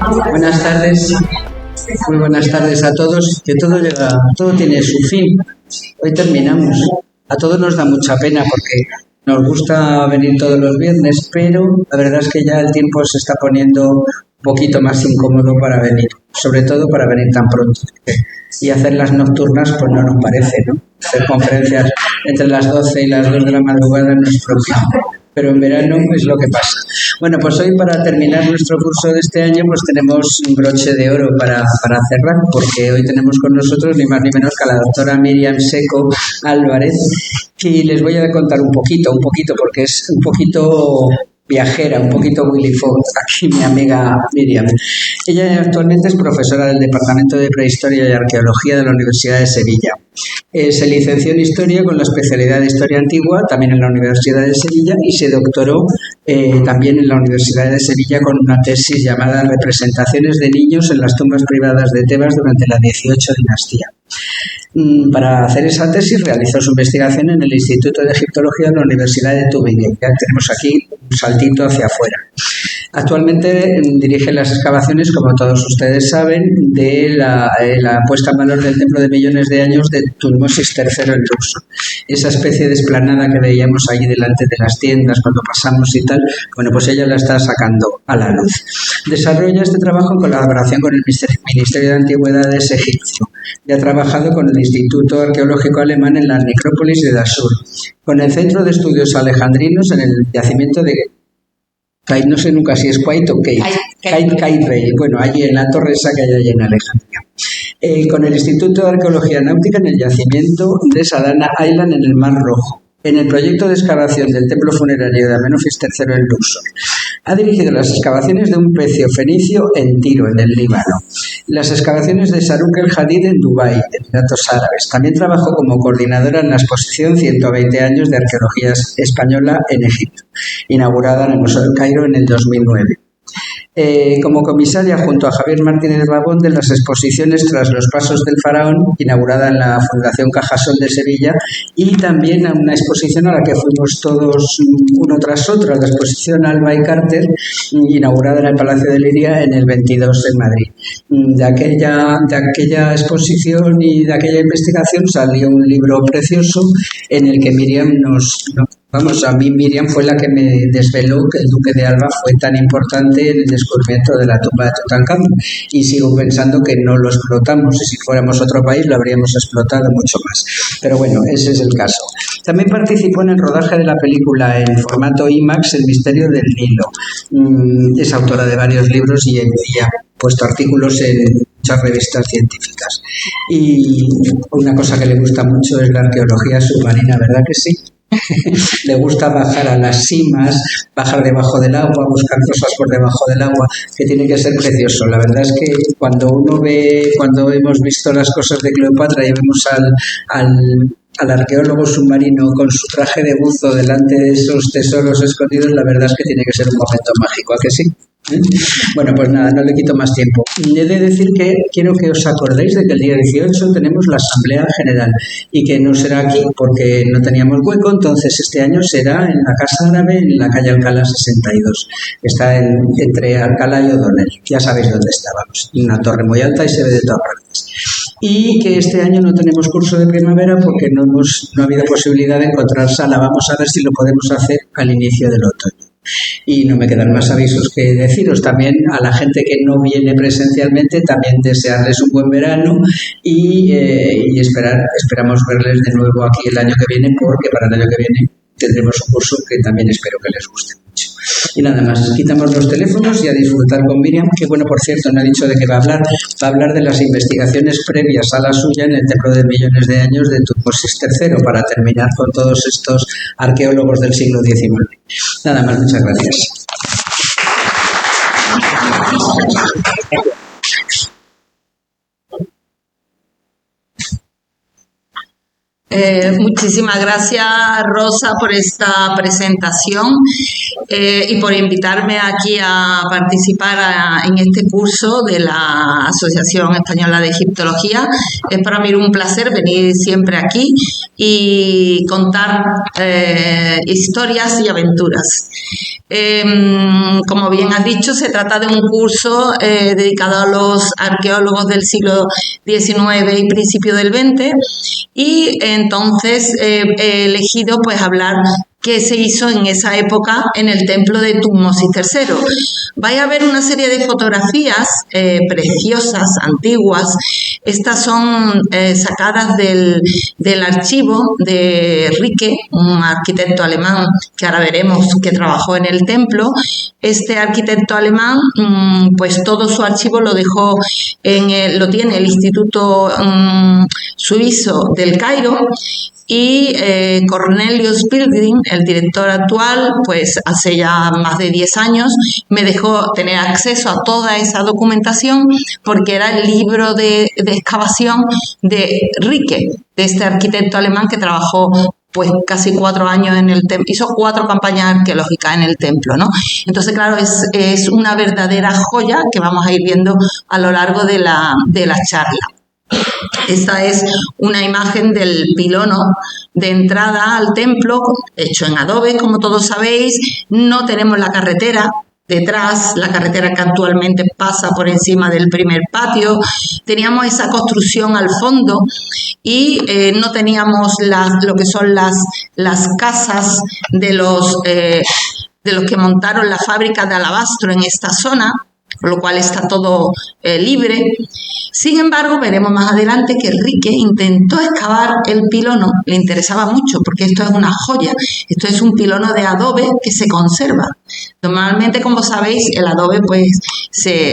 Buenas tardes, muy buenas tardes a todos. Que todo llega, todo tiene su fin. Hoy terminamos. A todos nos da mucha pena porque nos gusta venir todos los viernes, pero la verdad es que ya el tiempo se está poniendo un poquito más incómodo para venir, sobre todo para venir tan pronto. Y hacer las nocturnas pues no nos parece, ¿no? Hacer conferencias entre las 12 y las 2 de la madrugada no es propio, pero en verano es lo que pasa. Bueno, pues hoy para terminar nuestro curso de este año pues tenemos un broche de oro para cerrar, porque hoy tenemos con nosotros ni más ni menos que a la doctora Miriam Seco Álvarez, y les voy a contar un poquito, porque es un poquito viajera, un poquito Willy Fogg, aquí mi amiga Miriam. Ella actualmente es profesora del Departamento de Prehistoria y Arqueología de la Universidad de Sevilla. Se licenció en Historia con la especialidad de Historia Antigua, también en la Universidad de Sevilla, y se doctoró también en la Universidad de Sevilla con una tesis llamada Representaciones de niños en las tumbas privadas de Tebas durante la 18 dinastía. Para hacer esa tesis realizó su investigación en el Instituto de Egiptología de la Universidad de Tübingen. Ya tenemos aquí un saltito hacia afuera. Actualmente dirige las excavaciones, como todos ustedes saben, de la puesta en valor del templo de millones de años de Tutmosis III en Luxor. Esa especie de explanada que veíamos allí delante de las tiendas cuando pasamos y tal, bueno, pues ella la está sacando a la luz. Desarrolla este trabajo en colaboración con el Ministerio de Antigüedades egipcio y ha trabajado con el Instituto Arqueológico Alemán en la necrópolis de Dashur, con el Centro de Estudios Alejandrinos en el yacimiento de no sé nunca si es Kuwait o Kait, bueno, allí en la torre esa que hay allí en Alejandría. Con el Instituto de Arqueología Náutica en el yacimiento de Sadana Island en el Mar Rojo, en el proyecto de excavación del templo funerario de Amenofis III en Luxor. Ha dirigido las excavaciones de un pecio fenicio en Tiro, en el Líbano, las excavaciones de Saruk el Hadid en Dubái, Emiratos Árabes. También trabajó como coordinadora en la exposición 120 años de arqueología española en Egipto, inaugurada en el Museo del Cairo en el 2009. Como comisaria junto a Javier Martínez Babón de las exposiciones Tras los Pasos del Faraón, inaugurada en la Fundación Cajasol de Sevilla, y también a una exposición a la que fuimos todos uno tras otro, la exposición Alba y Carter, inaugurada en el Palacio de Liria en el 22 en Madrid. De aquella exposición y de aquella investigación salió un libro precioso en el que Miriam a mí Miriam fue la que me desveló que el duque de Alba fue tan importante en el descubrimiento de la tumba de Tutankamón, y sigo pensando que no lo explotamos, y si fuéramos otro país lo habríamos explotado mucho más. Pero bueno, ese es el caso. También participó en el rodaje de la película en formato IMAX, El misterio del Nilo. Es autora de varios libros y ha puesto artículos en muchas revistas científicas. Y una cosa que le gusta mucho es la arqueología submarina, ¿verdad que sí? Le gusta bajar a las cimas, bajar debajo del agua, buscar cosas por debajo del agua, que tiene que ser precioso. La verdad es que cuando hemos visto las cosas de Cleopatra y vemos al arqueólogo submarino con su traje de buzo delante de esos tesoros escondidos, la verdad es que tiene que ser un momento mágico, ¿a que sí? Bueno, pues nada, no le quito más tiempo. He de decir que quiero que os acordéis de que el día 18 tenemos la Asamblea General y que no será aquí porque no teníamos hueco, entonces este año será en la Casa Árabe, en la calle Alcalá 62. Está entre Alcalá y O'Donnell. Ya sabéis dónde estábamos. Una torre muy alta y se ve de todas partes. Y que este año no tenemos curso de primavera porque no ha habido posibilidad de encontrar sala. Vamos a ver si lo podemos hacer al inicio del otoño. Y no me quedan más avisos que deciros. También a la gente que no viene presencialmente, también desearles un buen verano y esperamos verles de nuevo aquí el año que viene, porque para el año que viene tendremos un curso que también espero que les guste mucho. Y nada más, quitamos los teléfonos y a disfrutar con Miriam, que bueno, por cierto, no ha dicho de qué va a hablar. Va a hablar de las investigaciones previas a la suya en el templo de millones de años de Tutmosis III, para terminar con todos estos arqueólogos del siglo XIX. Nada más, muchas gracias. Muchísimas gracias, Rosa, por esta presentación y por invitarme aquí a participar en este curso de la Asociación Española de Egiptología. Es para mí un placer venir siempre aquí y contar historias y aventuras. Como bien has dicho, se trata de un curso dedicado a los arqueólogos del siglo XIX y principio del XX, y entonces he elegido pues hablar qué se hizo en esa época en el templo de Tutmosis III. Vais a ver una serie de fotografías preciosas, antiguas. Estas son sacadas del archivo de Ricke, un arquitecto alemán que ahora veremos que trabajó en el templo. Este arquitecto alemán, pues todo su archivo lo dejó lo tiene el Instituto Suizo del Cairo, y Cornelius Pilgrim, el director actual, pues hace ya más de 10 años me dejó tener acceso a toda esa documentación porque era el libro de excavación de Ricke, de este arquitecto alemán que trabajó pues casi 4 años en el templo, hizo 4 campañas arqueológicas en el templo, ¿no? Entonces, claro, es una verdadera joya que vamos a ir viendo a lo largo de la charla. Esta es una imagen del pilono de entrada al templo, hecho en adobe, como todos sabéis. No tenemos la carretera detrás, la carretera que actualmente pasa por encima del primer patio. Teníamos esa construcción al fondo y no teníamos lo que son las casas de los que montaron la fábrica de alabastro en esta zona, con lo cual está todo libre. Sin embargo, veremos más adelante que Ricke intentó excavar el pilono, le interesaba mucho porque esto es una joya, esto es un pilono de adobe que se conserva. Normalmente, como sabéis, el adobe pues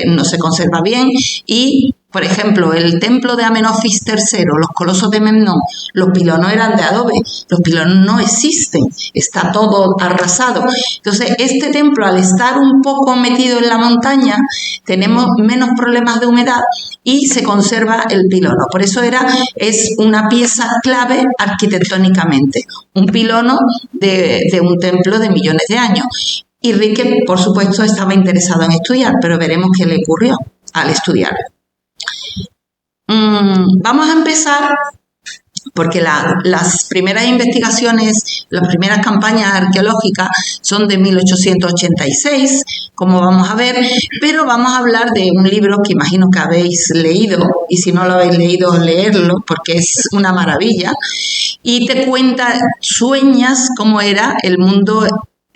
no se conserva bien y, por ejemplo, el templo de Amenofis III, los colosos de Memnón, los pilonos eran de adobe, los pilonos no existen, está todo arrasado. Entonces, este templo, al estar un poco metido en la montaña, tenemos menos problemas de humedad y se conserva el pilono. Por eso es una pieza clave arquitectónicamente, un pilono de un templo de millones de años. Y Ricke, por supuesto, estaba interesado en estudiar, pero veremos qué le ocurrió al estudiar. Vamos a empezar porque las primeras investigaciones, las primeras campañas arqueológicas son de 1886, como vamos a ver, pero vamos a hablar de un libro que imagino que habéis leído, y si no lo habéis leído, leerlo, porque es una maravilla, y te cuenta, sueñas cómo era el mundo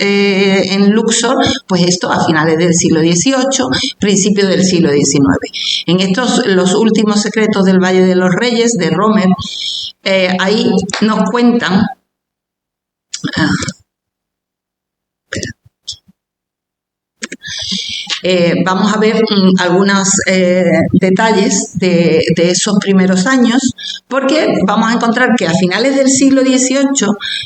en Luxor, pues esto a finales del siglo XVIII, principios del siglo XIX. En los últimos secretos del Valle de los Reyes, de Romer, ahí nos cuentan... vamos a ver algunos detalles de esos primeros años, porque vamos a encontrar que a finales del siglo XVIII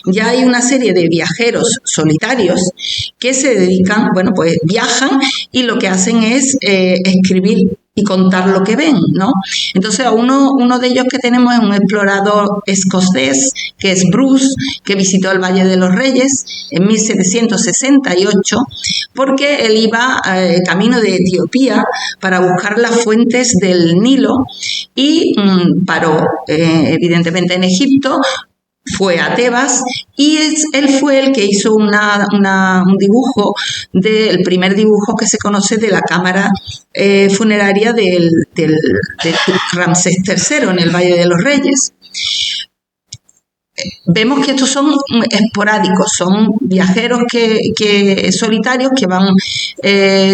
ya hay una serie de viajeros solitarios que se dedican, bueno, pues viajan y lo que hacen es escribir y contar lo que ven, ¿no? Entonces, uno de ellos que tenemos es un explorador escocés, que es Bruce, que visitó el Valle de los Reyes en 1768, porque él iba camino de Etiopía para buscar las fuentes del Nilo y paró, evidentemente, en Egipto. Fue a Tebas y él fue el que hizo un dibujo, el primer dibujo que se conoce de la cámara funeraria de Ramsés III en el Valle de los Reyes. Vemos que estos son esporádicos, son viajeros solitarios que van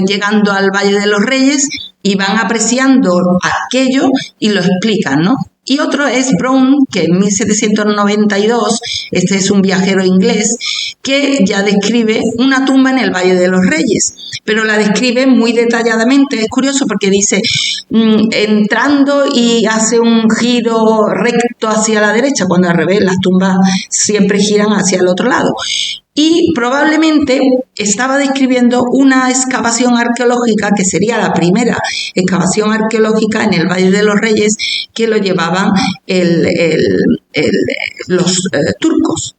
llegando al Valle de los Reyes y van apreciando aquello y lo explican, ¿no? Y otro es Brown, que en 1792, este es un viajero inglés, que ya describe una tumba en el Valle de los Reyes, pero la describe muy detalladamente. Es curioso porque dice, entrando y hace un giro recto hacia la derecha, cuando al revés las tumbas siempre giran hacia el otro lado. y probablemente estaba describiendo una excavación arqueológica que sería la primera excavación arqueológica en el Valle de los Reyes que lo llevaban los turcos.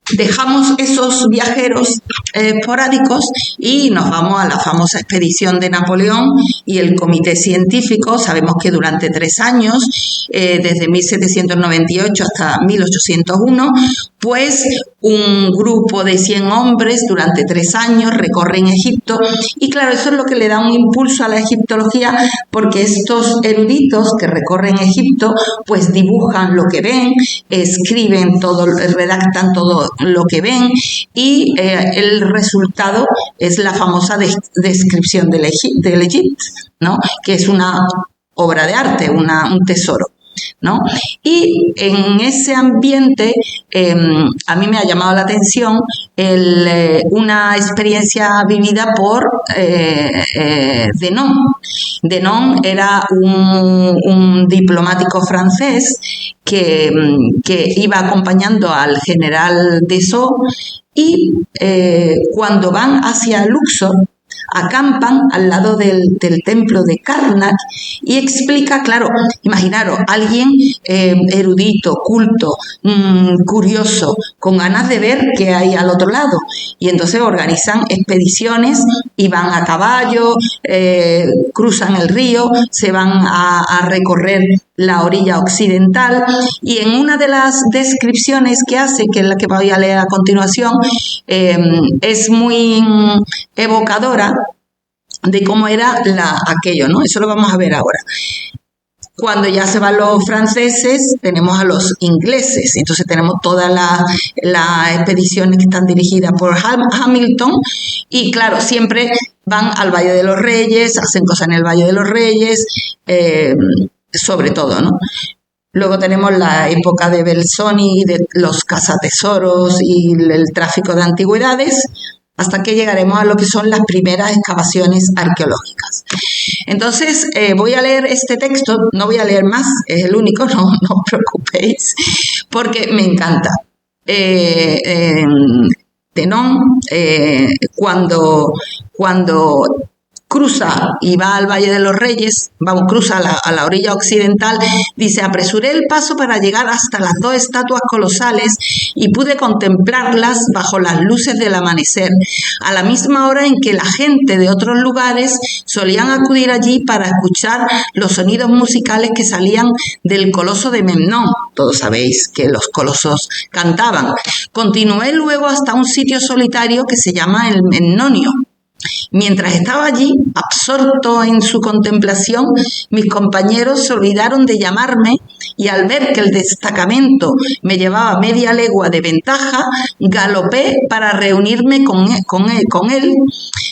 Dejamos esos viajeros esporádicos y nos vamos a la famosa expedición de Napoleón y el comité científico. Sabemos que durante 3 años, desde 1798 hasta 1801, pues un grupo de 100 hombres durante 3 años recorren Egipto, y claro, eso es lo que le da un impulso a la egiptología, porque estos eruditos que recorren Egipto pues dibujan lo que ven, escriben todo, redactan todo lo que ven, y el resultado es la famosa descripción del Egipto, ¿no? Que es una obra de arte, un tesoro, ¿no? Y en ese ambiente a mí me ha llamado la atención una experiencia vivida por Denon. Denon era un diplomático francés que iba acompañando al general Desseaux, y cuando van hacia Luxor, acampan al lado del templo de Karnak, y explica, claro, imaginaros, alguien erudito, culto, curioso, con ganas de ver qué hay al otro lado, y entonces organizan expediciones y van a caballo, cruzan el río, se van a recorrer la orilla occidental, y en una de las descripciones que hace, que es la que voy a leer a continuación, es muy evocadora de cómo era aquello, ¿no? Eso lo vamos a ver ahora. Cuando ya se van los franceses, tenemos a los ingleses. Entonces tenemos todas las expediciones que están dirigidas por Hamilton, y claro, siempre van al Valle de los Reyes, hacen cosas en el Valle de los Reyes, sobre todo, ¿no? Luego tenemos la época de Belzoni, de los cazatesoros y el tráfico de antigüedades, hasta que llegaremos a lo que son las primeras excavaciones arqueológicas. Entonces, voy a leer este texto, no voy a leer más, es el único, no os preocupéis, porque me encanta. Denon, cuando cruza y va al Valle de los Reyes, cruza a la orilla occidental, dice: apresuré el paso para llegar hasta las 2 estatuas colosales y pude contemplarlas bajo las luces del amanecer, a la misma hora en que la gente de otros lugares solían acudir allí para escuchar los sonidos musicales que salían del coloso de Memnón. Todos sabéis que los colosos cantaban. Continué luego hasta un sitio solitario que se llama el Memnonio. Mientras estaba allí, absorto en su contemplación, mis compañeros se olvidaron de llamarme, y al ver que el destacamento me llevaba media legua de ventaja, galopé para reunirme con él.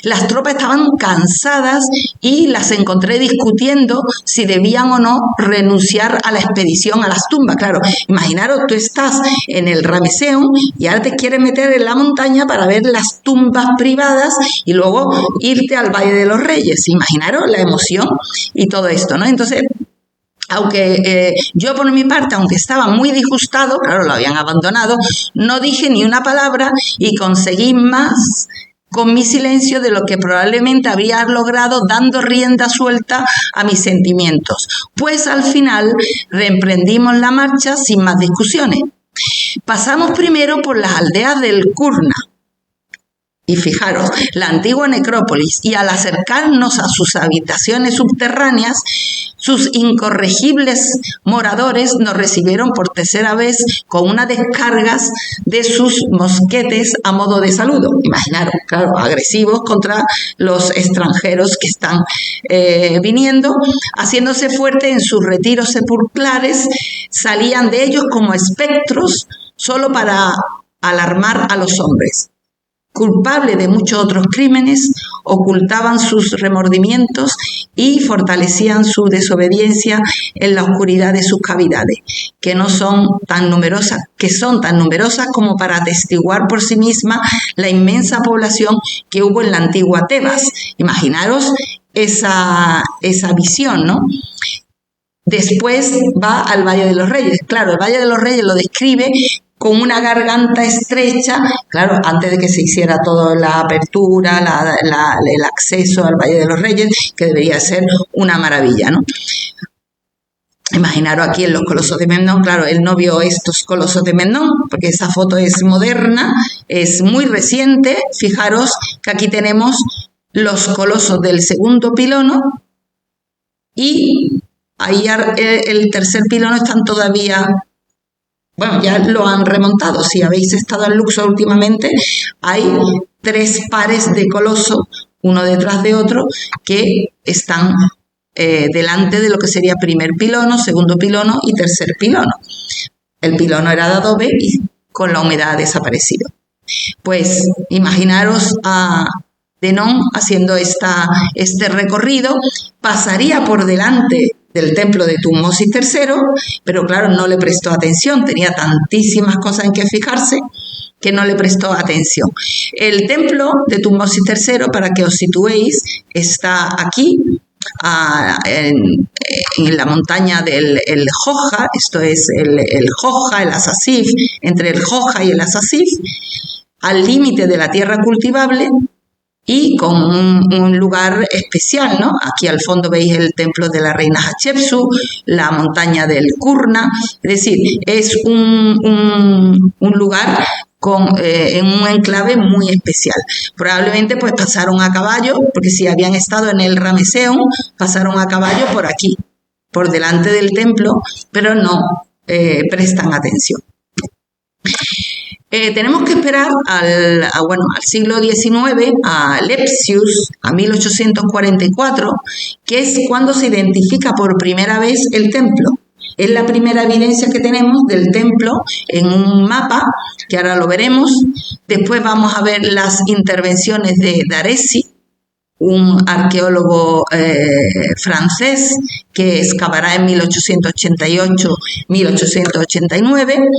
Las tropas estaban cansadas y las encontré discutiendo si debían o no renunciar a la expedición a las tumbas. Claro, imaginaros, tú estás en el Ramesseum y ahora te quieres meter en la montaña para ver las tumbas privadas y luego irte al Valle de los Reyes. Imaginaros la emoción y todo esto, ¿no? Entonces, aunque yo por mi parte, aunque estaba muy disgustado, claro, lo habían abandonado, no dije ni una palabra y conseguí más con mi silencio de lo que probablemente habría logrado dando rienda suelta a mis sentimientos, pues al final reemprendimos la marcha sin más discusiones. Pasamos primero por las aldeas del Kurna, y fijaros, la antigua necrópolis, y al acercarnos a sus habitaciones subterráneas, sus incorregibles moradores nos recibieron por tercera vez con unas descargas de sus mosquetes a modo de saludo. Imaginaros, claro, agresivos contra los extranjeros que están viniendo, haciéndose fuerte en sus retiros sepulcrales, salían de ellos como espectros solo para alarmar a los hombres. Culpables de muchos otros crímenes, ocultaban sus remordimientos y fortalecían su desobediencia en la oscuridad de sus cavidades, que son tan numerosas como para atestiguar por sí misma la inmensa población que hubo en la antigua Tebas. Imaginaros esa visión, ¿no? Después va al Valle de los Reyes. Claro, el Valle de los Reyes lo describe con una garganta estrecha, claro, antes de que se hiciera toda la apertura, el acceso al Valle de los Reyes, que debería ser una maravilla, ¿no? Imaginaros aquí en los colosos de Memnón, claro, él no vio estos colosos de Memnón, porque esa foto es moderna, es muy reciente. Fijaros que aquí tenemos los colosos del segundo pilono y ahí el tercer pilono están todavía, bueno, ya lo han remontado. Si habéis estado en Luxor últimamente, hay 3 pares de colosos, uno detrás de otro, que están delante de lo que sería primer pilono, segundo pilono y tercer pilono. El pilono era de adobe y con la humedad ha desaparecido. Pues imaginaros a Denon haciendo este recorrido, pasaría por delante del templo de Tutmosis III, pero claro, no le prestó atención, tenía tantísimas cosas en que fijarse que no le prestó atención. El templo de Tutmosis III, para que os situéis, está aquí, en la montaña del Joja, esto es el Joja, el Asasif, entre el Joja y el Asasif, al límite de la tierra cultivable y con un lugar especial, ¿no? Aquí al fondo veis el templo de la reina Hatshepsut, la montaña del Kurna, es decir, es un lugar en un enclave muy especial. Probablemente pues pasaron a caballo, porque si habían estado en el Ramesseum, pasaron a caballo por aquí, por delante del templo, pero no prestan atención. Tenemos que esperar al siglo XIX, a Lepsius, a 1844, que es cuando se identifica por primera vez el templo. Es la primera evidencia que tenemos del templo en un mapa, que ahora lo veremos. Después vamos a ver las intervenciones de D'Arcy, un arqueólogo francés que excavará en 1888-1889.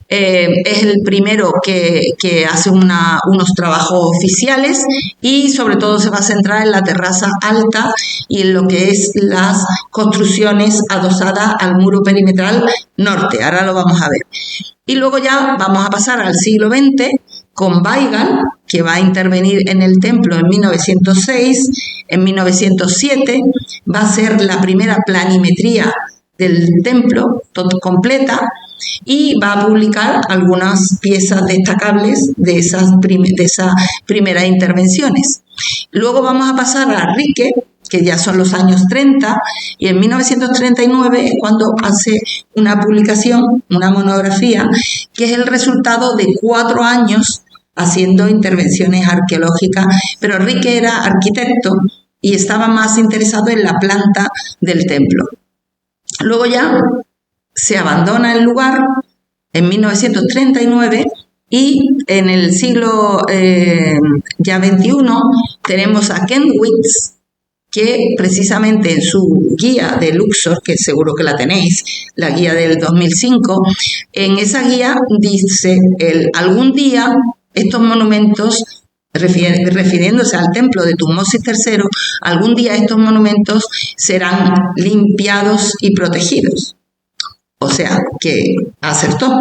Es el primero que hace unos trabajos oficiales y sobre todo se va a centrar en la terraza alta y en lo que es las construcciones adosadas al muro perimetral norte. Ahora lo vamos a ver. Y luego ya vamos a pasar al siglo XX con Weigand, que va a intervenir en el templo en 1906. En 1907 va a ser la primera planimetría del templo completa y va a publicar algunas piezas destacables de esas primeras intervenciones. Luego vamos a pasar a Riquet, que ya son los años 30, y en 1939 es cuando hace una publicación, una monografía, que es el resultado de 4 años haciendo intervenciones arqueológicas, pero Riquet era arquitecto y estaba más interesado en la planta del templo. Luego ya se abandona el lugar en 1939 y en el siglo ya XXI tenemos a Kentwicz, que precisamente en su guía de Luxor, que seguro que la tenéis, la guía del 2005, en esa guía dice, algún día estos monumentos, refiriéndose al templo de Tutmosis III, algún día estos monumentos serán limpiados y protegidos. O sea, que acertó,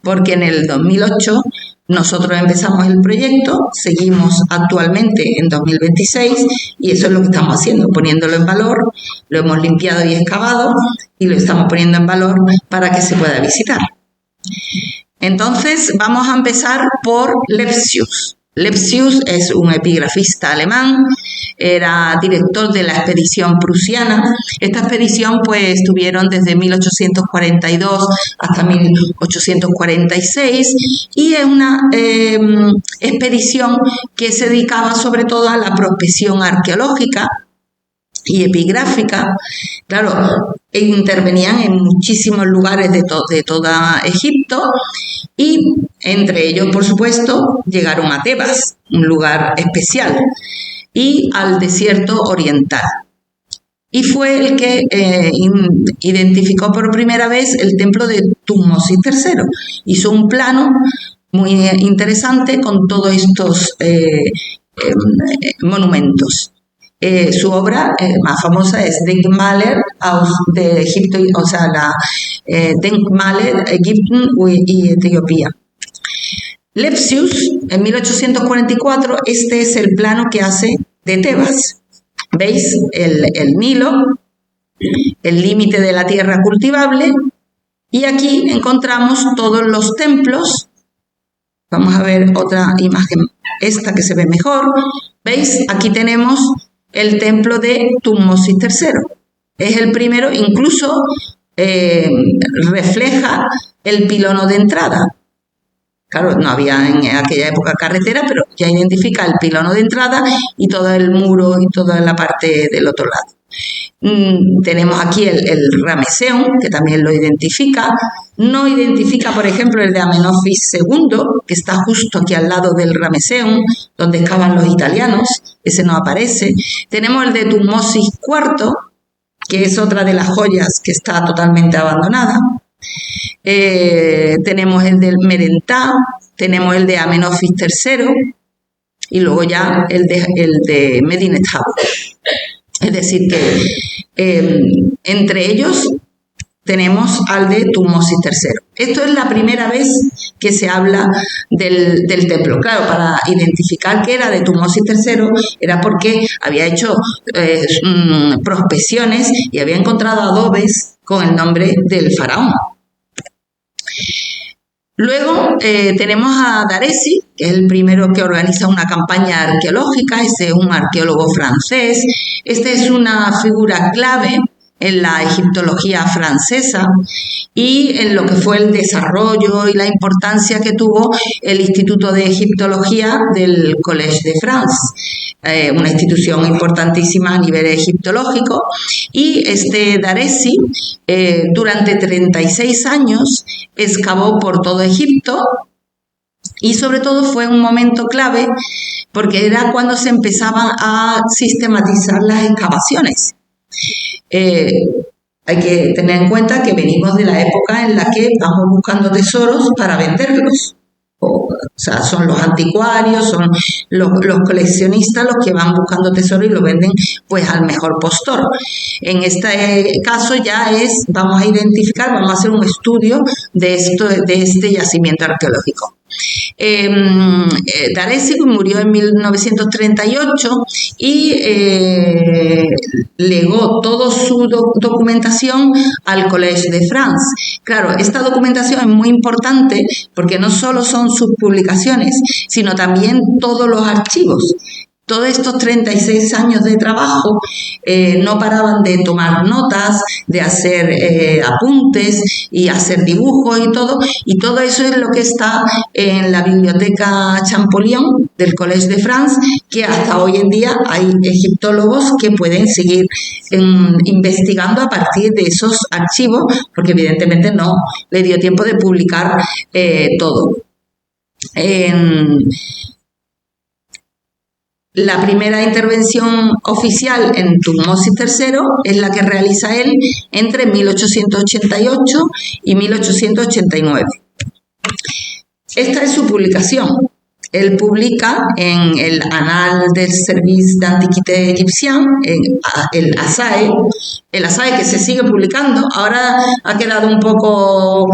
porque en el 2008 nosotros empezamos el proyecto, seguimos actualmente en 2026 y eso es lo que estamos haciendo, poniéndolo en valor, lo hemos limpiado y excavado y lo estamos poniendo en valor para que se pueda visitar. Entonces vamos a empezar por Lepsius. Lepsius es un epigrafista alemán, era director de la expedición prusiana. Esta expedición pues estuvieron desde 1842 hasta 1846 y es una expedición que se dedicaba sobre todo a la prospección arqueológica y epigráfica. Claro, intervenían en muchísimos lugares de toda Egipto y entre ellos, por supuesto, llegaron a Tebas, un lugar especial, y al desierto oriental. Y fue el que identificó por primera vez el templo de Tutmosis III. Hizo un plano muy interesante con todos estos monumentos. Su obra más famosa es Denkmäler de Egipto, o sea, la Denkmäler, Egipto y Etiopía. Lepsius, en 1844, este es el plano que hace de Tebas. ¿Veis? El Nilo, el límite de la tierra cultivable, y aquí encontramos todos los templos. Vamos a ver otra imagen, esta que se ve mejor. ¿Veis? Aquí tenemos el templo de Tutmosis III. Es el primero, incluso refleja el pilono de entrada. Claro, no había en aquella época carretera, pero ya identifica el pilono de entrada y todo el muro y toda la parte del otro lado. Tenemos aquí el Ramesseum, que también lo identifica. No identifica, por ejemplo, el de Amenofis II, que está justo aquí al lado del Ramesseum, donde excavan los italianos. Ese no aparece. Tenemos el de Tutmosis IV, que es otra de las joyas que está totalmente abandonada. Tenemos el del Merentá, tenemos el de Amenofis III y luego ya el de Medinet Habu. Es decir, que entre ellos tenemos al de Tutmosis III. Esto es la primera vez que se habla del templo. Claro, para identificar que era de Tutmosis III era porque había hecho prospecciones y había encontrado adobes con el nombre del faraón. Luego tenemos a Daresi, que es el primero que organiza una campaña arqueológica. Este es un arqueólogo francés. Esta es una figura clave en la egiptología francesa y en lo que fue el desarrollo y la importancia que tuvo el Instituto de Egiptología del Collège de France, una institución importantísima a nivel egiptológico. Y este Daresi durante 36 años excavó por todo Egipto y sobre todo fue un momento clave porque era cuando se empezaban a sistematizar las excavaciones. Hay que tener en cuenta que venimos de la época en la que vamos buscando tesoros para venderlos. O sea, son los anticuarios, son los coleccionistas los que van buscando tesoros y lo venden pues al mejor postor. En este caso ya vamos a identificar, vamos a hacer un estudio de este yacimiento arqueológico. Daresi murió en 1938 y legó toda su documentación al Collège de France. Claro, esta documentación es muy importante porque no solo son sus publicaciones, sino también todos los archivos. Todos estos 36 años de trabajo no paraban de tomar notas, de hacer apuntes y hacer dibujos y todo eso es lo que está en la biblioteca Champollion del Collège de France, que hasta hoy en día hay egiptólogos que pueden seguir investigando a partir de esos archivos, porque evidentemente no le dio tiempo de publicar todo. La primera intervención oficial en Tutmosis III es la que realiza él entre 1888 y 1889. Esta es su publicación. Él publica en el Annales des Services d'Antiquité Égyptien, el ASAE que se sigue publicando. Ahora ha quedado un poco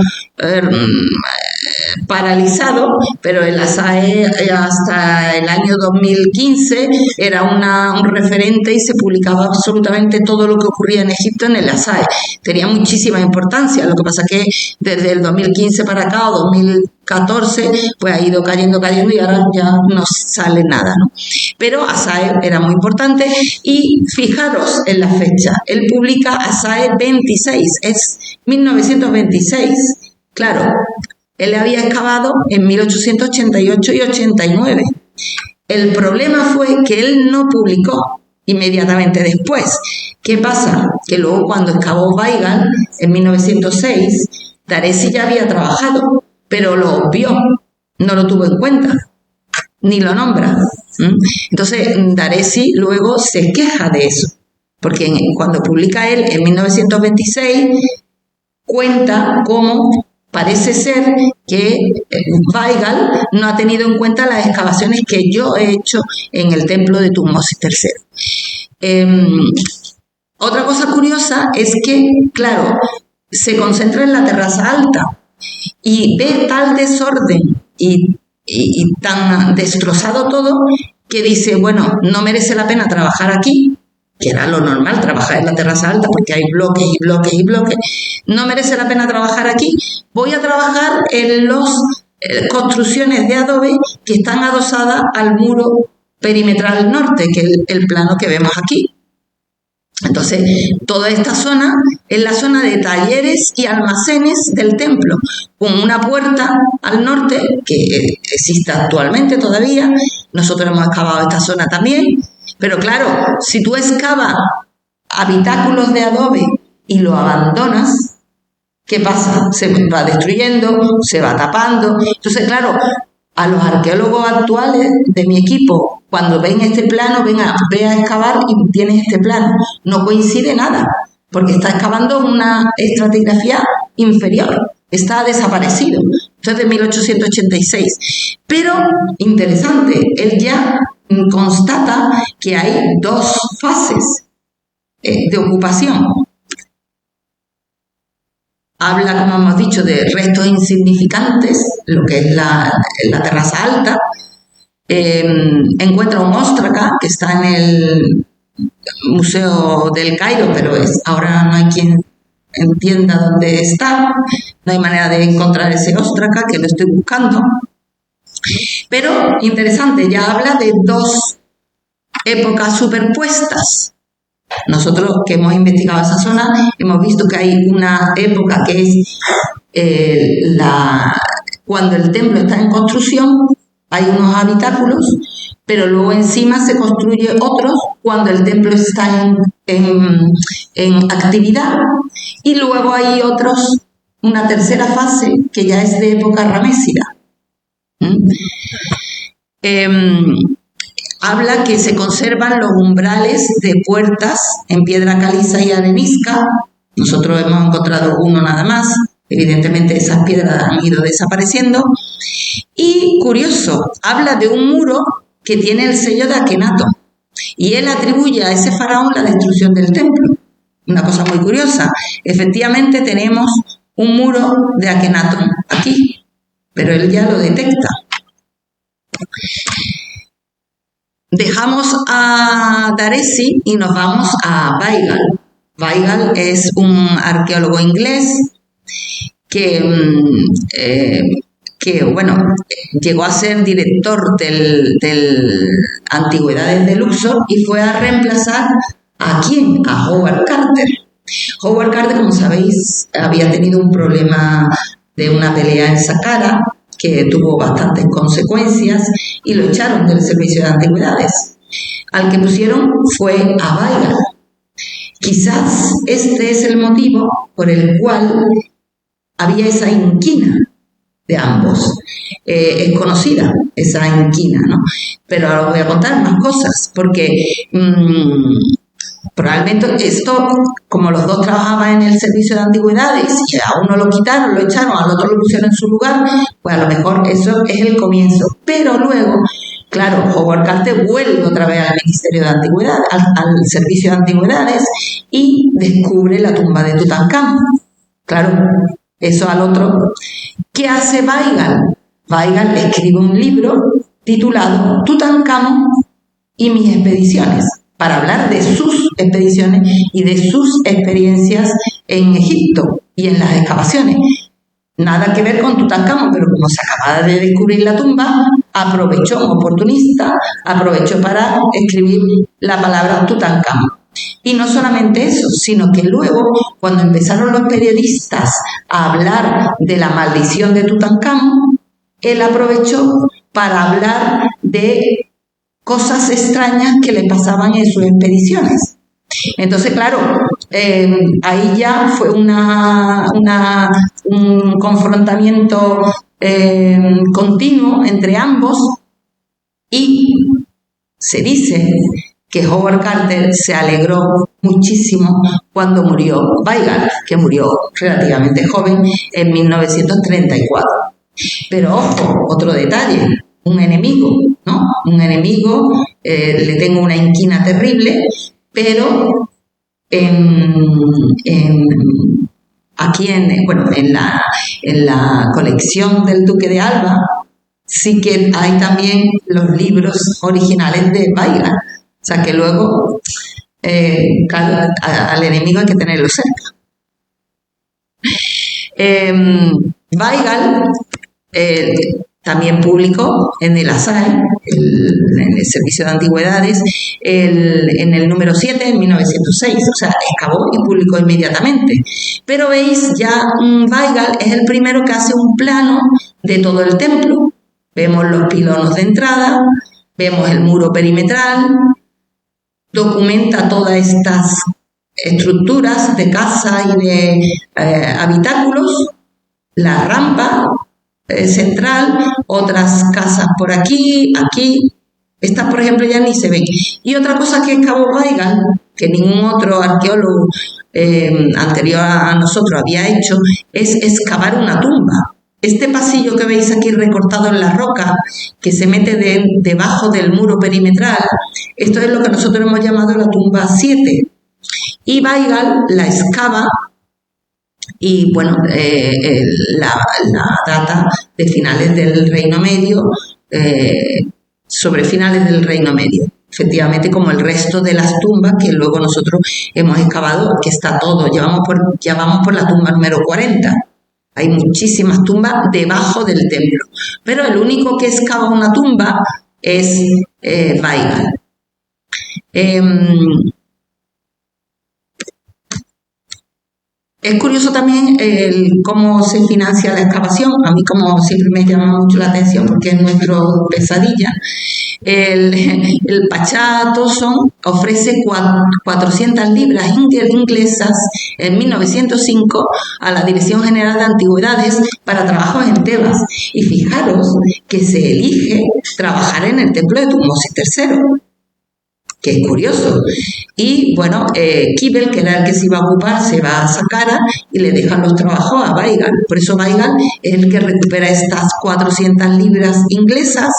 paralizado, pero el ASAE hasta el año 2015 era un referente y se publicaba absolutamente todo lo que ocurría en Egipto en el ASAE. Tenía muchísima importancia, lo que pasa que desde el 2015 para acá o 2014 pues ha ido cayendo y ahora ya no sale nada, ¿no? Pero ASAE era muy importante y fijaros en la fecha, él publica ASAE 26, es 1926, claro. Él había excavado en 1888 y 89. El problema fue que él no publicó inmediatamente después. ¿Qué pasa? Que luego cuando excavó Weigand en 1906, Daresi ya había trabajado, pero lo obvió, no lo tuvo en cuenta, ni lo nombra. Entonces Daresi luego se queja de eso, porque cuando publica él en 1926, cuenta cómo parece ser que Weigand no ha tenido en cuenta las excavaciones que yo he hecho en el templo de Tutmosis III. Otra cosa curiosa es que, claro, se concentra en la terraza alta y ve tal desorden y tan destrozado todo que dice, bueno, no merece la pena trabajar aquí, que era lo normal, trabajar en la terraza alta porque hay bloques y bloques y bloques, no merece la pena trabajar aquí, voy a trabajar en las construcciones de adobe que están adosadas al muro perimetral norte, que es el plano que vemos aquí. Entonces, toda esta zona es la zona de talleres y almacenes del templo, con una puerta al norte que existe actualmente todavía. Nosotros hemos excavado esta zona también, pero claro, si tú excavas habitáculos de adobe y lo abandonas, ¿qué pasa? Se va destruyendo, se va tapando. Entonces, claro, a los arqueólogos actuales de mi equipo, cuando ven este plano, ve a excavar y tienes este plano. No coincide nada, porque está excavando una estratigrafía inferior. Está desaparecido. Esto es de 1886. Pero, interesante, él ya constata que hay dos fases de ocupación. Habla, como hemos dicho, de restos insignificantes, lo que es la terraza alta. Encuentra un óstraca que está en el Museo del Cairo, pero ahora no hay quien entienda dónde está. No hay manera de encontrar ese óstraca, que lo estoy buscando. Pero interesante, ya habla de dos épocas superpuestas. Nosotros que hemos investigado esa zona hemos visto que hay una época que es cuando el templo está en construcción, hay unos habitáculos, pero luego encima se construye otros cuando el templo está en actividad, y luego hay otros, una tercera fase que ya es de época ramésida. Habla que se conservan los umbrales de puertas en piedra caliza y arenisca. Nosotros hemos encontrado uno nada más. Evidentemente esas piedras han ido desapareciendo. Y curioso, habla de un muro que tiene el sello de Akenatón. Y él atribuye a ese faraón la destrucción del templo. Una cosa muy curiosa. Efectivamente tenemos un muro de Akenatón aquí, pero él ya lo detecta. Dejamos a Daresi y nos vamos a Weigall. Weigall es un arqueólogo inglés que llegó a ser director del Antigüedades de Luxor y fue a reemplazar ¿a quién? A Howard Carter. Howard Carter, como sabéis, había tenido un problema de una pelea en Saqqara que tuvo bastantes consecuencias y lo echaron del servicio de antigüedades. Al que pusieron fue a Weigall. Quizás este es el motivo por el cual había esa inquina de ambos. Es conocida esa inquina, ¿no? Pero ahora os voy a contar más cosas, porque probablemente esto, como los dos trabajaban en el servicio de antigüedades y a uno lo quitaron, lo echaron, al otro lo pusieron en su lugar, pues a lo mejor eso es el comienzo. Pero luego, claro, Howard Carter vuelve otra vez al Ministerio de Antigüedades, al servicio de antigüedades, y descubre la tumba de Tutankamón. Claro, eso al otro. ¿Qué hace Weigall? Weigall escribe un libro titulado Tutankamón y mis expediciones, para hablar de sus expediciones y de sus experiencias en Egipto y en las excavaciones. Nada que ver con Tutankamón, pero como se acababa de descubrir la tumba, aprovechó, un oportunista, aprovechó para escribir la palabra Tutankamón. Y no solamente eso, sino que luego, cuando empezaron los periodistas a hablar de la maldición de Tutankamón, él aprovechó para hablar de cosas extrañas que le pasaban en sus expediciones. Entonces, claro, ahí ya fue un confrontamiento continuo entre ambos, y se dice que Howard Carter se alegró muchísimo cuando murió Weigall, que murió relativamente joven en 1934. Pero ojo, otro detalle, un enemigo, ¿no? Un enemigo, le tengo una inquina terrible, pero aquí en la colección del Duque de Alba sí que hay también los libros originales de Weigand. O sea que luego, claro, al enemigo hay que tenerlo cerca. Weigand también publicó en el ASAE, en el Servicio de Antigüedades, en el número 7, en 1906. O sea, excavó y publicó inmediatamente. Pero veis, ya Weigand es el primero que hace un plano de todo el templo. Vemos los pilonos de entrada, vemos el muro perimetral, documenta todas estas estructuras de casa y de habitáculos, la rampa central, otras casas por aquí, aquí. Estas, por ejemplo, ya ni se ven. Y otra cosa que excavó Weigand, que ningún otro arqueólogo anterior a nosotros había hecho, es excavar una tumba. Este pasillo que veis aquí recortado en la roca, que se mete debajo del muro perimetral, esto es lo que nosotros hemos llamado la tumba 7. Y Weigand la excava y, bueno, la data de finales del Reino Medio, sobre finales del Reino Medio. Efectivamente, como el resto de las tumbas que luego nosotros hemos excavado, que está todo, ya vamos por la tumba número 40. Hay muchísimas tumbas debajo del templo, pero el único que excava una tumba es Weigand. Es curioso también cómo se financia la excavación. A mí, como siempre, me llama mucho la atención porque es nuestro pesadilla. El Pachá Thoson ofrece 400 libras inglesas en 1905 a la Dirección General de Antigüedades para trabajos en Tebas. Y fijaros que se elige trabajar en el templo de Tutmosis III, que es curioso. Y bueno, Kibel, que era el que se iba a ocupar, se va a Saqqara y le dejan los trabajos a Weigand. Por eso Weigand es el que recupera estas 400 libras inglesas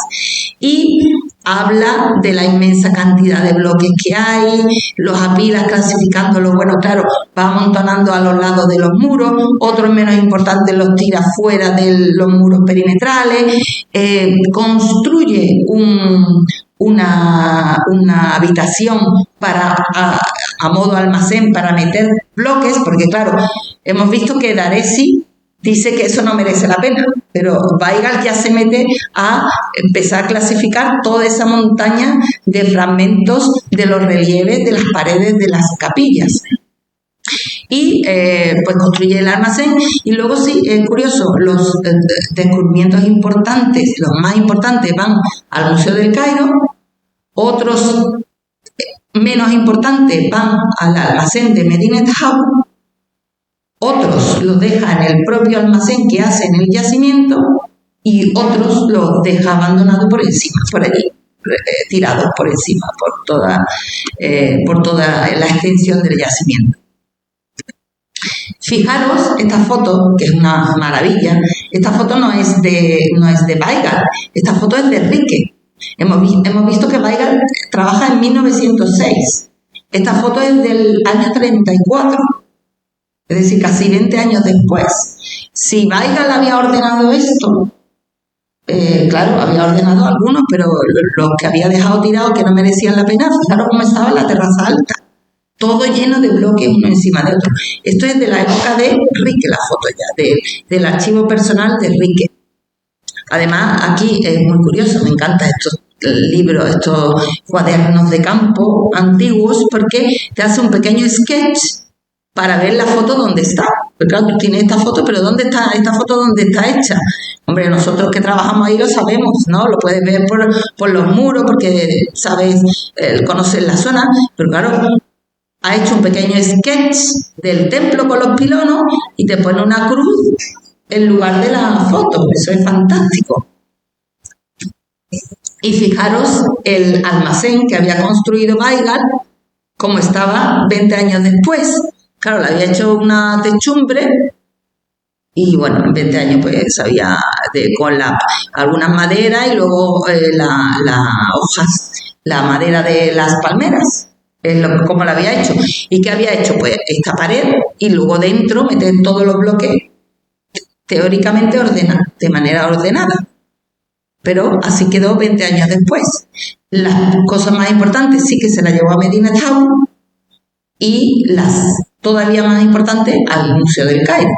y habla de la inmensa cantidad de bloques que hay, los apila clasificándolos. Bueno, claro, va amontonando a los lados de los muros, otros menos importantes los tira fuera de los muros perimetrales, construye una habitación a modo almacén para meter bloques, porque claro, hemos visto que Daresi dice que eso no merece la pena, pero Weigand ya se mete a empezar a clasificar toda esa montaña de fragmentos de los relieves de las paredes de las capillas. Y pues construye el almacén. Y luego sí, es curioso, los descubrimientos importantes, los más importantes, van al Museo del Cairo, otros menos importantes van al almacén de Medinet Habu, otros los deja en el propio almacén que hace en el yacimiento y otros los deja abandonados por encima, por allí, tirados por encima, por toda la extensión del yacimiento. Fijaros esta foto, que es una maravilla. Esta foto no es de Weigand, esta foto es de Rique. Hemos visto que Weigand trabaja en 1906. Esta foto es del año 34, es decir, casi 20 años después. Si Weigand había ordenado esto, claro, había ordenado algunos, pero los que había dejado tirados que no merecían la pena, fijaros cómo estaba la terraza alta. Todo lleno de bloques uno encima de otro. Esto es de la época de Rique, la foto ya, del archivo personal de Rique. Además, aquí es muy curioso, me encantan estos libros, estos cuadernos de campo antiguos, porque te hace un pequeño sketch para ver la foto donde está. Porque claro, tú tienes esta foto, pero ¿dónde está esta foto? ¿Dónde está hecha? Hombre, nosotros que trabajamos ahí lo sabemos, ¿no? Lo puedes ver por los muros, porque sabes, conoces la zona, pero claro, ha hecho un pequeño sketch del templo con los pilonos y te pone una cruz en lugar de la foto. Eso es fantástico. Y fijaros el almacén que había construido Weigand, como estaba 20 años después. Claro, le había hecho una techumbre y bueno, en 20 años pues había con algunas maderas y luego las hojas, la madera de las palmeras. Como lo había hecho. ¿Y qué había hecho? Pues esta pared y luego dentro meter todos los bloques teóricamente de manera ordenada. Pero así quedó 20 años después. Las cosas más importantes sí que se las llevó a Medina Town y las todavía más importantes al Museo del Cairo.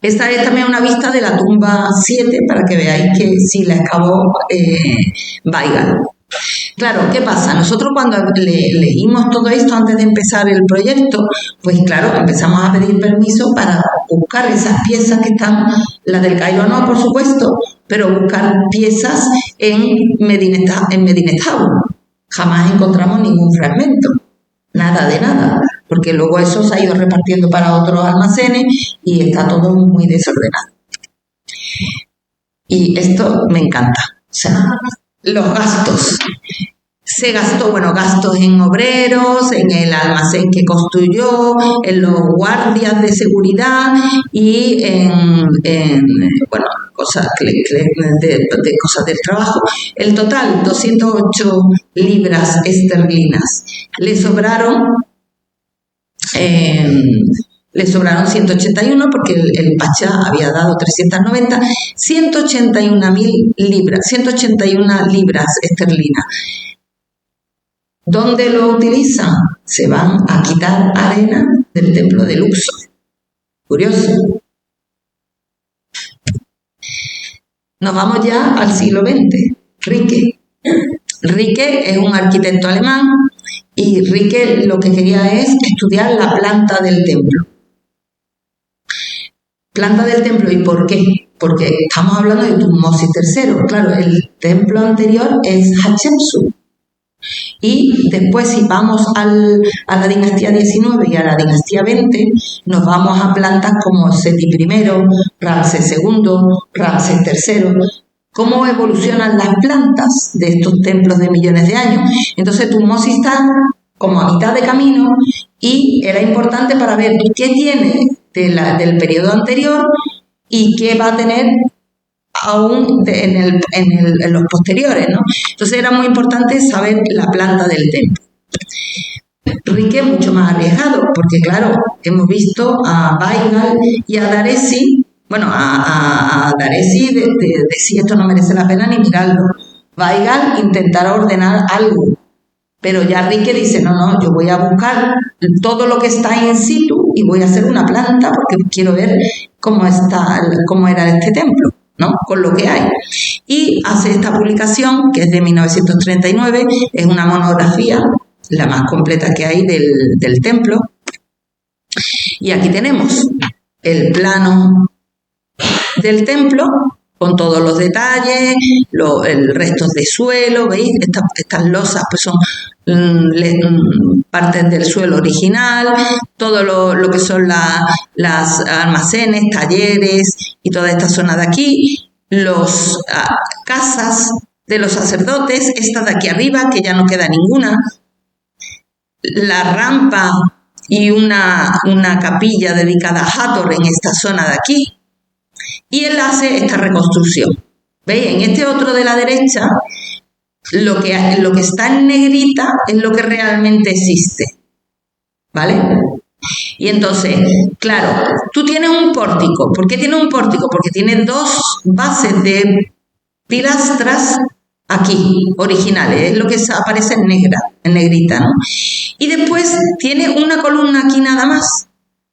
Esta es también una vista de la tumba 7 para que veáis que sí la excavó Weigand. Claro, ¿qué pasa? Nosotros cuando leímos todo esto antes de empezar el proyecto, pues claro, empezamos a pedir permiso para buscar esas piezas que están, las del Cairo no, por supuesto, pero buscar piezas en Medina Town. Jamás encontramos ningún fragmento, nada de nada, porque luego eso se ha ido repartiendo para otros almacenes y está todo muy desordenado. Y esto me encanta, o sea, los gastos. Se gastó, gastos en obreros, en el almacén que construyó, en los guardias de seguridad y en cosas de cosas del trabajo. El total, 208 libras esterlinas. Le sobraron 181 porque el Pachá había dado 390, 181 libras esterlinas. ¿Dónde lo utilizan? Se van a quitar arena del templo de Luxor. Curioso. Nos vamos ya al siglo XX. Riquet. Riquet es un arquitecto alemán y Riquet lo que quería es estudiar la planta del templo. Planta del templo, ¿y por qué? Porque estamos hablando de Tutmosis III. Claro, el templo anterior es Hatshepsut. Y después, si vamos a la dinastía 19 y a la dinastía 20, nos vamos a plantas como Seti I, Ramsés II, Ramsés III. ¿Cómo evolucionan las plantas de estos templos de millones de años? Entonces, Tutmosis está como a mitad de camino y era importante para ver qué tiene del periodo anterior y qué va a tener aún en los posteriores, ¿no? Entonces era muy importante saber la planta del templo. Riquet es mucho más arriesgado, porque claro, hemos visto a Weigand y a Daresi, a Daresi de si esto no merece la pena ni mirarlo. Weigand intentará ordenar algo, pero ya Riquet dice, no, yo voy a buscar todo lo que está in situ y voy a hacer una planta porque quiero ver cómo era este templo, ¿no? Con lo que hay. Y hace esta publicación, que es de 1939, es una monografía, la más completa que hay del templo. Y aquí tenemos el plano del templo, con todos los detalles, el resto de suelo, ¿veis? Estas losas pues son partes del suelo original, todo lo que son las almacenes, talleres y toda esta zona de aquí, los casas de los sacerdotes, esta de aquí arriba, que ya no queda ninguna, la rampa y una capilla dedicada a Hathor en esta zona de aquí, y él hace esta reconstrucción. ¿Veis? En este otro de la derecha, lo que está en negrita es lo que realmente existe, ¿vale? Y entonces, claro, tú tienes un pórtico. ¿Por qué tiene un pórtico? Porque tiene dos bases de pilastras aquí, originales, es lo que aparece en negrita, ¿no? Y después tiene una columna aquí nada más.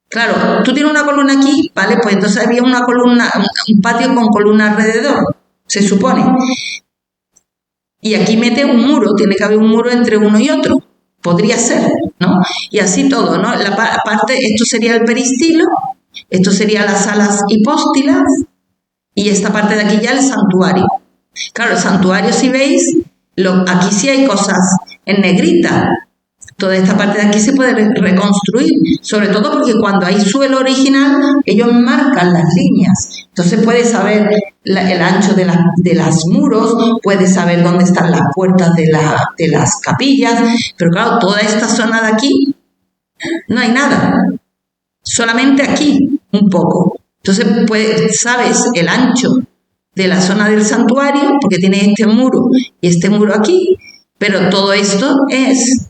Claro, tú tienes una columna aquí, ¿vale? Pues entonces había una columna, un patio con columna alrededor, se supone. Y aquí mete un muro, tiene que haber un muro entre uno y otro. Podría ser, ¿no? Y así todo, ¿no? Esto sería el peristilo, esto sería las salas hipóstilas y esta parte de aquí ya el santuario. Claro, el santuario, si veis, aquí sí hay cosas en negrita. Toda esta parte de aquí se puede reconstruir, sobre todo porque cuando hay suelo original, ellos marcan las líneas. Entonces puedes saber el ancho de las muros, puedes saber dónde están las puertas de las capillas, pero claro, toda esta zona de aquí no hay nada, solamente aquí un poco. Entonces sabes el ancho de la zona del santuario, porque tiene este muro y este muro aquí, Pero todo esto es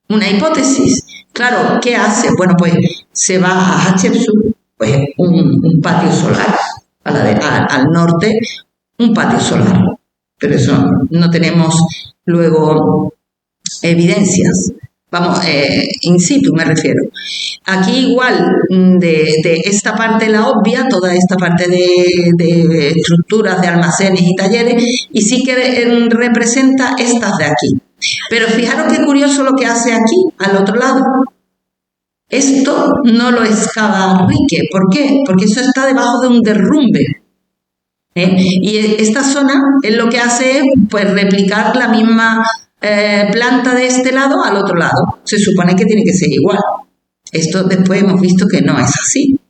una hipótesis. Claro, ¿qué hace? Bueno, pues se va a Hatshepsut, pues un patio solar, al norte, un patio solar. Pero eso no tenemos luego evidencias. Vamos, in situ me refiero. Aquí igual de esta parte la obvia, toda esta parte de estructuras de almacenes y talleres, y sí que representa estas de aquí. Pero fijaros qué curioso lo que hace aquí, al otro lado. Esto no lo excava Rique. ¿Por qué? Porque eso está debajo de un derrumbe. Y esta zona es lo que hace pues replicar la misma planta de este lado al otro lado. Se supone que tiene que ser igual. Esto después hemos visto que no es así.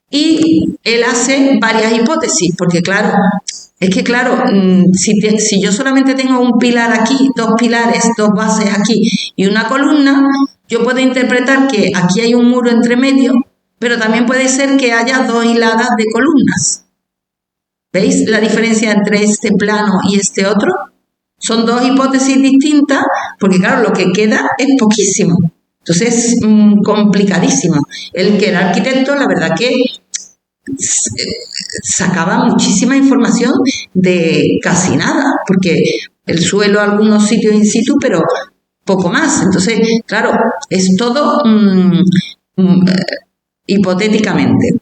Y él hace varias hipótesis, porque claro, es que claro, si yo solamente tengo un pilar aquí, dos pilares, dos bases aquí y una columna, yo puedo interpretar que aquí hay un muro entre medio, pero también puede ser que haya dos hiladas de columnas. ¿Veis la diferencia entre este plano y este otro? Son dos hipótesis distintas, porque claro, lo que queda es poquísimo. Entonces es complicadísimo. El que era arquitecto, la verdad que sacaba muchísima información de casi nada, porque el suelo, algunos sitios in situ, pero poco más. Entonces, claro, es todo hipotéticamente.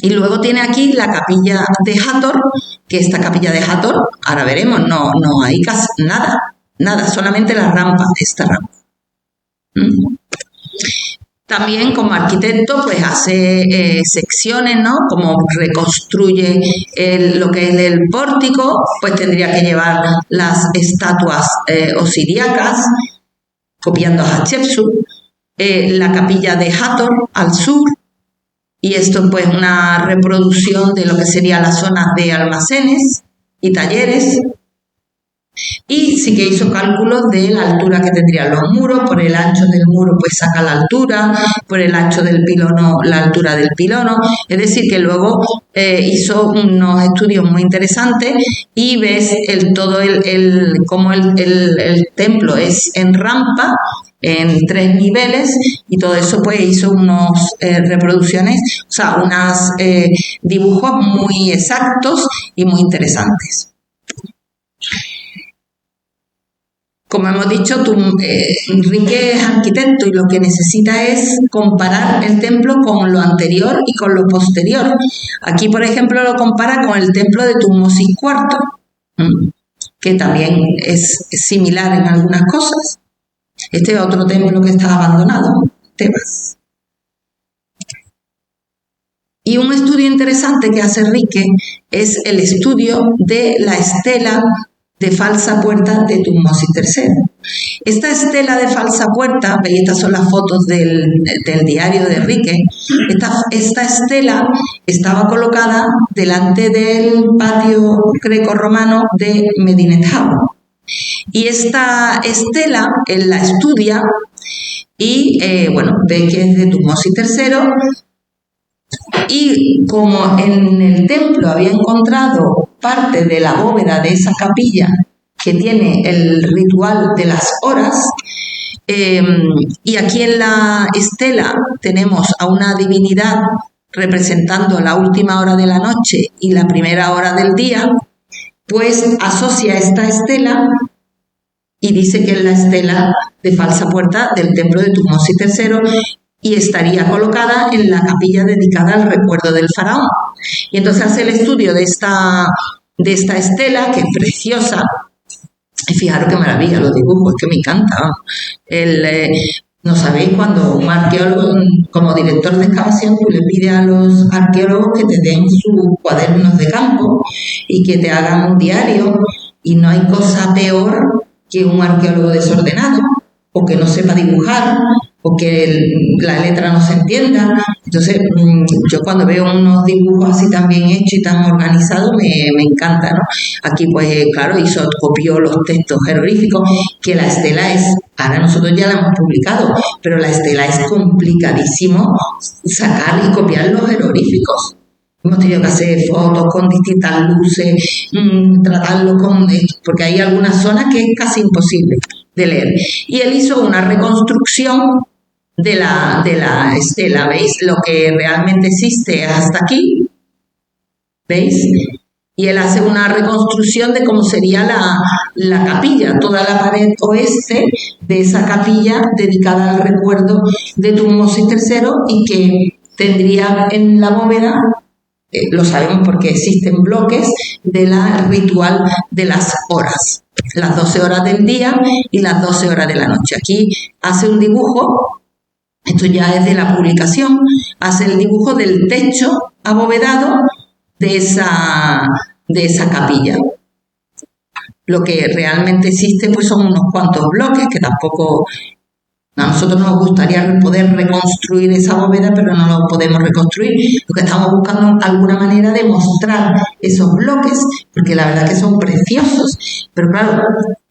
Y luego tiene aquí la capilla de Hathor, que esta capilla de Hathor, ahora veremos, no hay casi nada, solamente la rampa, esta rampa. También como arquitecto pues hace secciones, ¿no? Como reconstruye lo que es el pórtico, pues tendría que llevar las estatuas osiríacas, copiando a Hatshepsut, la capilla de Hathor al sur, y esto pues una reproducción de lo que serían las zonas de almacenes y talleres. Y sí que hizo cálculos de la altura que tendrían los muros, por el ancho del muro pues saca la altura, por el ancho del pilono la altura del pilono, es decir que luego hizo unos estudios muy interesantes y ves cómo el templo es en rampa, en 3 niveles, y todo eso pues hizo unas reproducciones, o sea, unos dibujos muy exactos y muy interesantes. Como hemos dicho, Rique es arquitecto y lo que necesita es comparar el templo con lo anterior y con lo posterior. Aquí, por ejemplo, lo compara con el templo de Tutmosis IV, que también es similar en algunas cosas. Este es otro templo que está abandonado, Tebas. Y un estudio interesante que hace Rique es el estudio de la estela de falsa puerta de Tutmosis III. Esta estela de falsa puerta, veis, estas son las fotos del diario de Rique, esta estela estaba colocada delante del patio grecorromano de Medinet Habu. Y esta estela él la estudia y ve que es de Tutmosis III, y como en el templo había encontrado parte de la bóveda de esa capilla que tiene el ritual de las horas, y aquí en la estela tenemos a una divinidad representando la última hora de la noche y la primera hora del día, pues asocia esta estela y dice que es la estela de falsa puerta del templo de Tutmosis III, y estaría colocada en la capilla dedicada al recuerdo del faraón. Y entonces hace el estudio de esta estela, que es preciosa. Y fijaros qué maravilla los dibujos, es que me encanta. ¿No sabéis cuando un arqueólogo, como director de excavación, tú le pides a los arqueólogos que te den sus cuadernos de campo y que te hagan un diario? Y no hay cosa peor que un arqueólogo desordenado, o que no sepa dibujar, o que la letra no se entienda. Entonces, yo cuando veo unos dibujos así tan bien hechos y tan organizados, me encanta, ¿no? Aquí, pues, claro, copió los textos jeroglíficos, que la estela es, ahora nosotros ya la hemos publicado, pero la estela es complicadísimo sacar y copiar los jeroglíficos. Hemos tenido que hacer fotos con distintas luces, tratarlo con esto, porque hay algunas zonas que es casi imposible de leer. Y él hizo una reconstrucción de la estela, ¿veis? Lo que realmente existe hasta aquí, ¿veis? Y él hace una reconstrucción de cómo sería la capilla, toda la pared oeste de esa capilla dedicada al recuerdo de Tutmosis III y que tendría en la bóveda, lo sabemos porque existen bloques, de la ritual de las horas, las 12 horas del día y las 12 horas de la noche. Aquí hace un dibujo, esto ya es de la publicación, hace el dibujo del techo abovedado de esa capilla. Lo que realmente existe pues son unos cuantos bloques que tampoco... A nosotros nos gustaría poder reconstruir esa bóveda, pero no lo podemos reconstruir. Lo que estamos buscando es alguna manera de mostrar esos bloques, porque la verdad que son preciosos. Pero claro,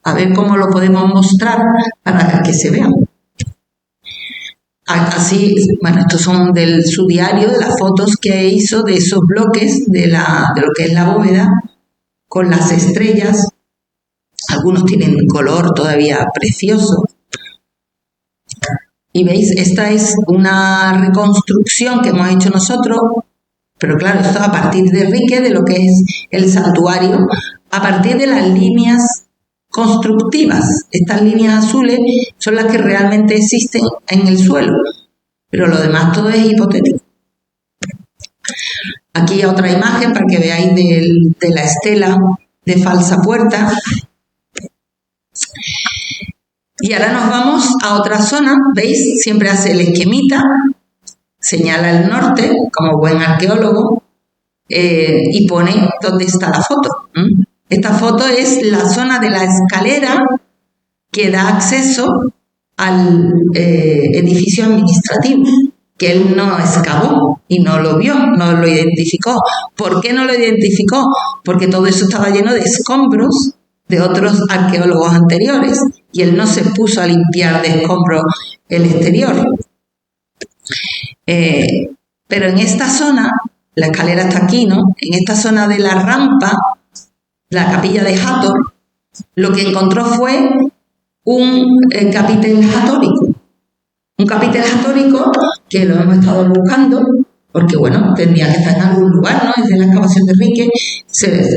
a ver cómo lo podemos mostrar para que se vean. Así, bueno, estos son de su diario, de las fotos que hizo de esos bloques, de lo que es la bóveda, con las estrellas. Algunos tienen color todavía precioso. Y veis, esta es una reconstrucción que hemos hecho nosotros, pero claro, esto a partir de Rique, de lo que es el santuario, a partir de las líneas constructivas. Estas líneas azules son las que realmente existen en el suelo, pero lo demás todo es hipotético. Aquí otra imagen para que veáis de la estela de falsa puerta. Y ahora nos vamos a otra zona, ¿veis? Siempre hace el esquemita, señala el norte como buen arqueólogo y pone dónde está la foto. Esta foto es la zona de la escalera que da acceso al edificio administrativo, que él no excavó y no lo vio, no lo identificó. ¿Por qué no lo identificó? Porque todo eso estaba lleno de escombros de otros arqueólogos anteriores y él no se puso a limpiar de escombros el exterior. Pero en esta zona, la escalera está aquí, ¿no? En esta zona de la rampa, la capilla de Hathor, lo que encontró fue un capitel hatórico. Un capitel hatórico que lo hemos estado buscando, porque bueno, tendría que estar en algún lugar, ¿no? Desde la excavación de Rique,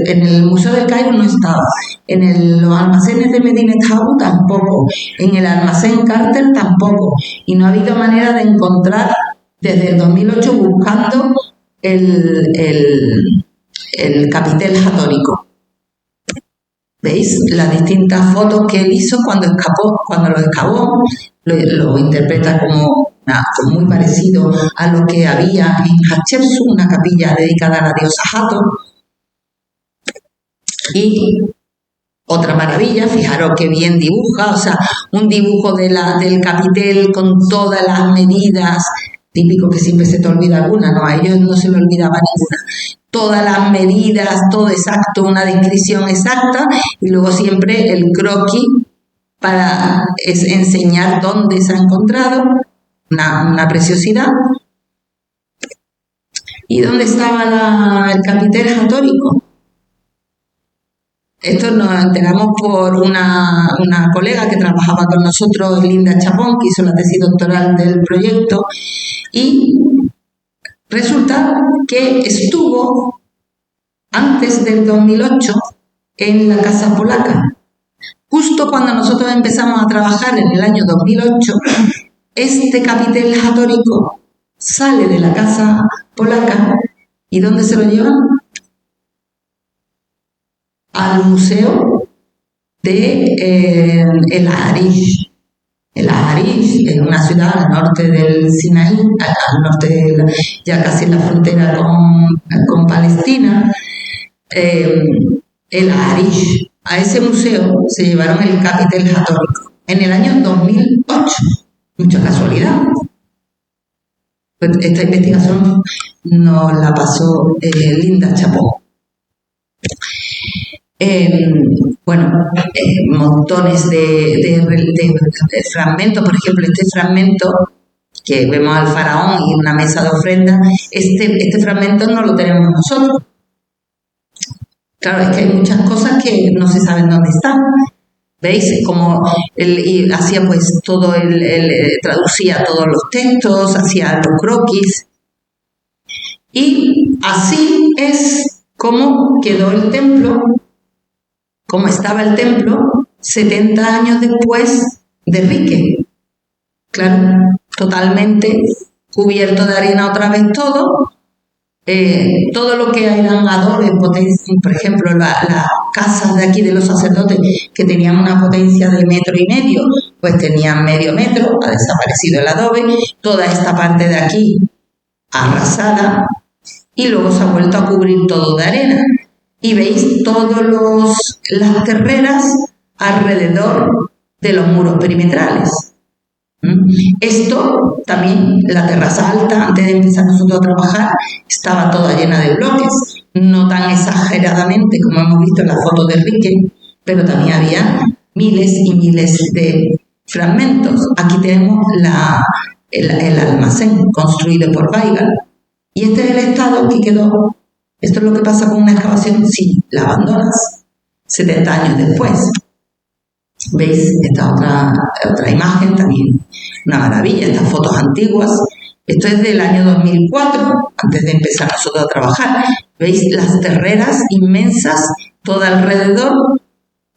en el Museo del Cairo no estaba, en los almacenes de Medinet Habu tampoco, en el almacén Carter tampoco, y no ha habido manera de encontrar desde el 2008 buscando el capitel hatórico. ¿Veis? Las distintas fotos que él hizo cuando lo excavó, lo interpreta como muy parecido a lo que había en Hatshepsut, una capilla dedicada a la diosa Hathor. Y otra maravilla, fijaros qué bien dibuja, o sea, un dibujo del capitel con todas las medidas, típico que siempre se te olvida alguna, no, a ellos no se le olvidaba ninguna. Todas las medidas, todo exacto, una descripción exacta, y luego siempre el croquis para enseñar dónde se ha encontrado, una preciosidad. ¿Y dónde estaba el capitel hatórico? Esto nos enteramos por una colega que trabajaba con nosotros, Linda Chapón, que hizo la tesis doctoral del proyecto, y resulta que estuvo antes del 2008 en la Casa Polaca. Justo cuando nosotros empezamos a trabajar en el año 2008, este capitel hatórico sale de la Casa Polaca. ¿Y dónde se lo llevan? Al museo de El Arish. El Arish es una ciudad al norte del Sinaí, al norte ya casi en la frontera con Palestina. El Arish. A ese museo se llevaron el capitel hatórico en el año 2008. Mucha casualidad. Pues esta investigación nos la pasó Linda Chapón. Montones de fragmentos, por ejemplo, este fragmento que vemos al faraón y una mesa de ofrenda, este fragmento no lo tenemos nosotros. Claro, es que hay muchas cosas que no se saben dónde están. ¿Veis? Como él hacía pues todo, traducía todos los textos, hacía los croquis. Y así es como quedó el templo, como estaba el templo 70 años después de Rique. Claro, totalmente cubierto de arena otra vez todo. Todo lo que eran adobes, por ejemplo, las casas de aquí de los sacerdotes que tenían una potencia de 1,5 metros, pues tenían medio metro, ha desaparecido el adobe, toda esta parte de aquí arrasada, y luego se ha vuelto a cubrir todo de arena. Y veis todas las terreras alrededor de los muros perimetrales. Esto también, la terraza alta, antes de empezar nosotros a trabajar, estaba toda llena de bloques, no tan exageradamente como hemos visto en la foto de Rique, pero también había miles y miles de fragmentos. Aquí tenemos el almacén construido por Weigel, y este es el estado que quedó. Esto es lo que pasa con una excavación si la abandonas 70 años después. ¿Veis? Esta otra imagen también, una maravilla, estas fotos antiguas. Esto es del año 2004, antes de empezar nosotros a trabajar. ¿Veis? Las terreras inmensas, todo alrededor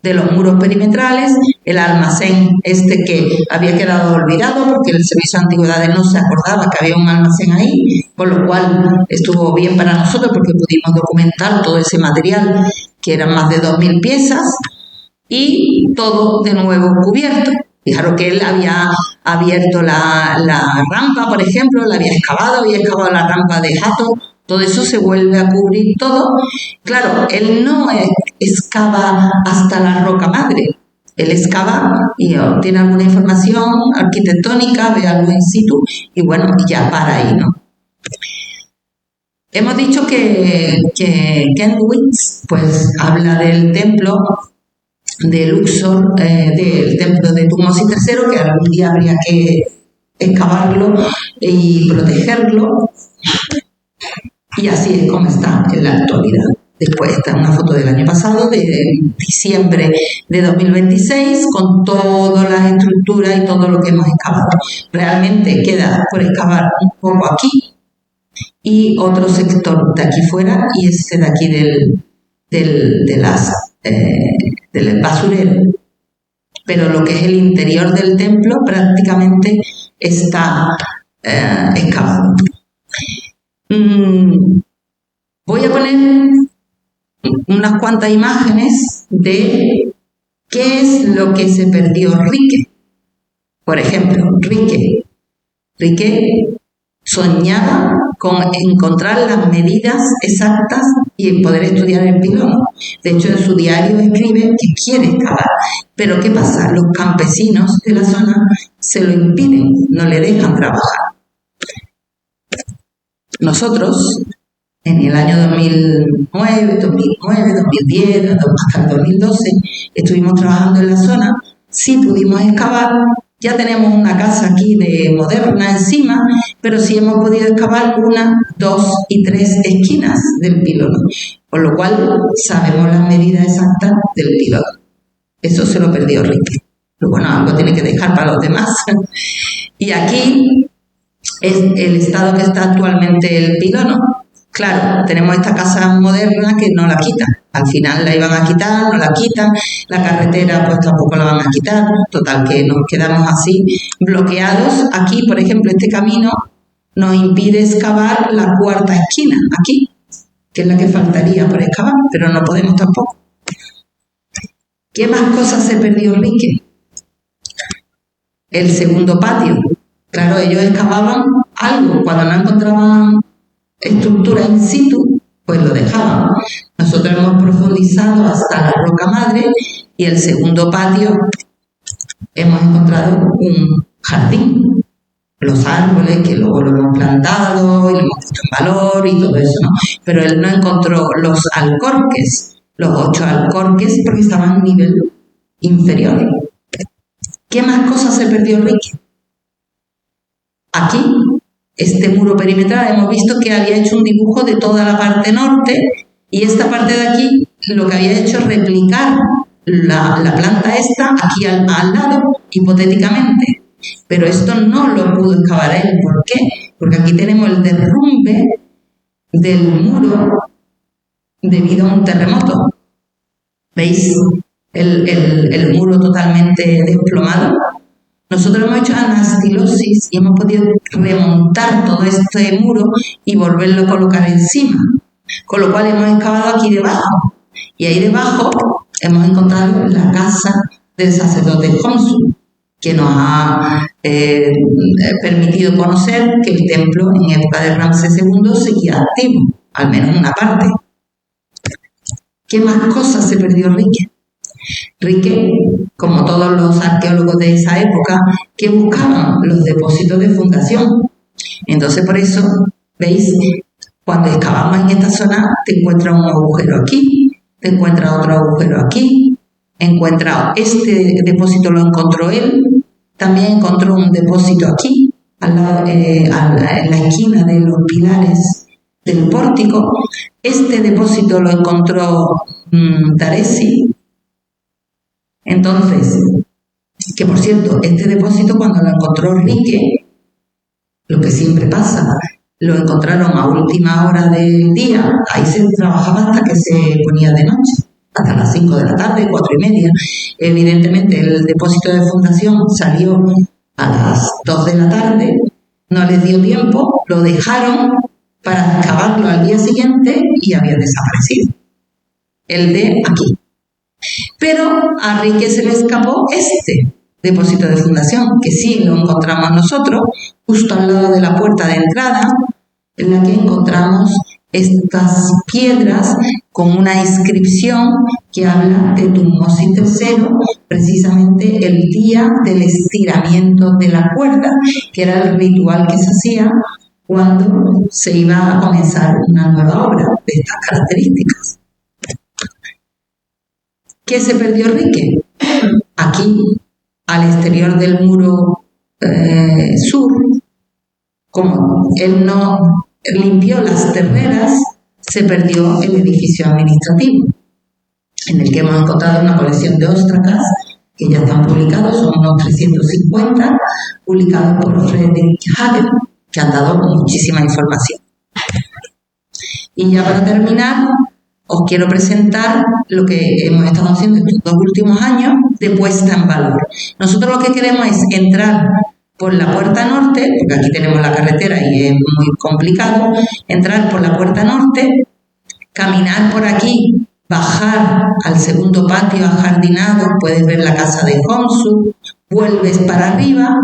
de los muros perimetrales, el almacén que había quedado olvidado porque el Servicio de Antigüedades no se acordaba que había un almacén ahí, con lo cual estuvo bien para nosotros porque pudimos documentar todo ese material, que eran más de 2.000 piezas, y todo de nuevo cubierto. Fijaros que él había abierto la rampa, por ejemplo, la había excavado la rampa de Hathor, todo eso se vuelve a cubrir todo. Claro, él no excava hasta la roca madre, él excava y obtiene alguna información arquitectónica, ve algo in situ y bueno, ya para ahí, ¿no? Hemos dicho que Ken Wicks pues habla del templo de Luxor, del templo de Tutmosis III, que algún día habría que excavarlo y protegerlo, y así es como está en la actualidad. Después está una foto del año pasado, de diciembre de 2026, con todas las estructuras y todo lo que hemos excavado. Realmente queda por excavar un poco aquí y otro sector de aquí fuera, y este de aquí del basurero, pero lo que es el interior del templo prácticamente está excavado. Voy a poner unas cuantas imágenes de qué es lo que se perdió Rique. Por ejemplo, Rique soñaba con encontrar las medidas exactas y poder estudiar el pilono. De hecho, en su diario escribe que quiere excavar. Pero ¿qué pasa? Los campesinos de la zona se lo impiden, no le dejan trabajar. Nosotros, en el año 2009, 2010, hasta el 2012, estuvimos trabajando en la zona, sí pudimos excavar. Ya tenemos una casa aquí de moderna encima, pero sí hemos podido excavar 1, 2 y 3 esquinas del pilono, con lo cual sabemos las medidas exactas del pilono. Eso se lo perdió Rique. Pero bueno, algo tiene que dejar para los demás. Y aquí es el estado que está actualmente el pilono. Claro, tenemos esta casa moderna que no la quitan. Al final la iban a quitar, no la quitan. La carretera pues tampoco la van a quitar. Total, que nos quedamos así bloqueados. Aquí, por ejemplo, este camino nos impide excavar la 4ª esquina, aquí, que es la que faltaría por excavar, pero no podemos tampoco. ¿Qué más cosas se perdió Rique? El segundo patio. Claro, ellos excavaban algo. Cuando no encontraban estructura in situ, pues lo dejaban. Nosotros hemos profundizado hasta la roca madre y el segundo patio hemos encontrado un jardín. Los árboles que luego lo hemos plantado y lo hemos puesto en valor y todo eso, ¿no? Pero él no encontró los alcorques, los 8 alcorques, porque estaban a un nivel inferior. ¿Qué más cosas se perdió Rique? aquí, este muro perimetral, hemos visto que había hecho un dibujo de toda la parte norte y esta parte de aquí lo que había hecho es replicar la planta esta aquí al lado, hipotéticamente. Pero esto no lo pudo excavar él. ¿Por qué? Porque aquí tenemos el derrumbe del muro debido a un terremoto. ¿Veis? El muro totalmente desplomado. Nosotros hemos hecho anastilosis y hemos podido remontar todo este muro y volverlo a colocar encima. Con lo cual hemos excavado aquí debajo. Y ahí debajo hemos encontrado la casa del sacerdote Khonsu, que nos ha permitido conocer que el templo en época de Ramsés II seguía activo, al menos una parte. ¿Qué más cosas se perdió Rique? Rique, como todos los arqueólogos de esa época, que buscaban los depósitos de fundación. Entonces, por eso, ¿veis? Cuando excavamos en esta zona, te encuentras un agujero aquí, te encuentras otro agujero aquí, encuentras este depósito lo encontró él, también encontró un depósito aquí, al lado, en la esquina de los pilares del pórtico. Este depósito lo encontró Daresi. Entonces, que por cierto, este depósito cuando lo encontró Rique, lo que siempre pasa, lo encontraron a última hora del día, ahí se trabajaba hasta que se ponía de noche, hasta las 5 de la tarde, 4:30. Evidentemente el depósito de fundación salió a las 2 de la tarde, no les dio tiempo, lo dejaron para excavarlo al día siguiente y había desaparecido. El de aquí. Pero a Rique se le escapó este depósito de fundación, que sí lo encontramos nosotros, justo al lado de la puerta de entrada, en la que encontramos estas piedras con una inscripción que habla de Tutmosis III, precisamente el día del estiramiento de la cuerda, que era el ritual que se hacía cuando se iba a comenzar una nueva obra de estas características. ¿Qué se perdió Rique? Aquí, al exterior del muro sur, como él no limpió las terreras, se perdió el edificio administrativo, en el que hemos encontrado una colección de óstracas que ya están publicados, son unos 350, publicados por Friedrich Hagel, que han dado muchísima información. Y ya para terminar, os quiero presentar lo que hemos estado haciendo estos 2 últimos años de puesta en valor. Nosotros lo que queremos es entrar por la puerta norte, porque aquí tenemos la carretera y es muy complicado, entrar por la puerta norte, caminar por aquí, bajar al segundo patio ajardinado, puedes ver la casa de Khonsu, vuelves para arriba,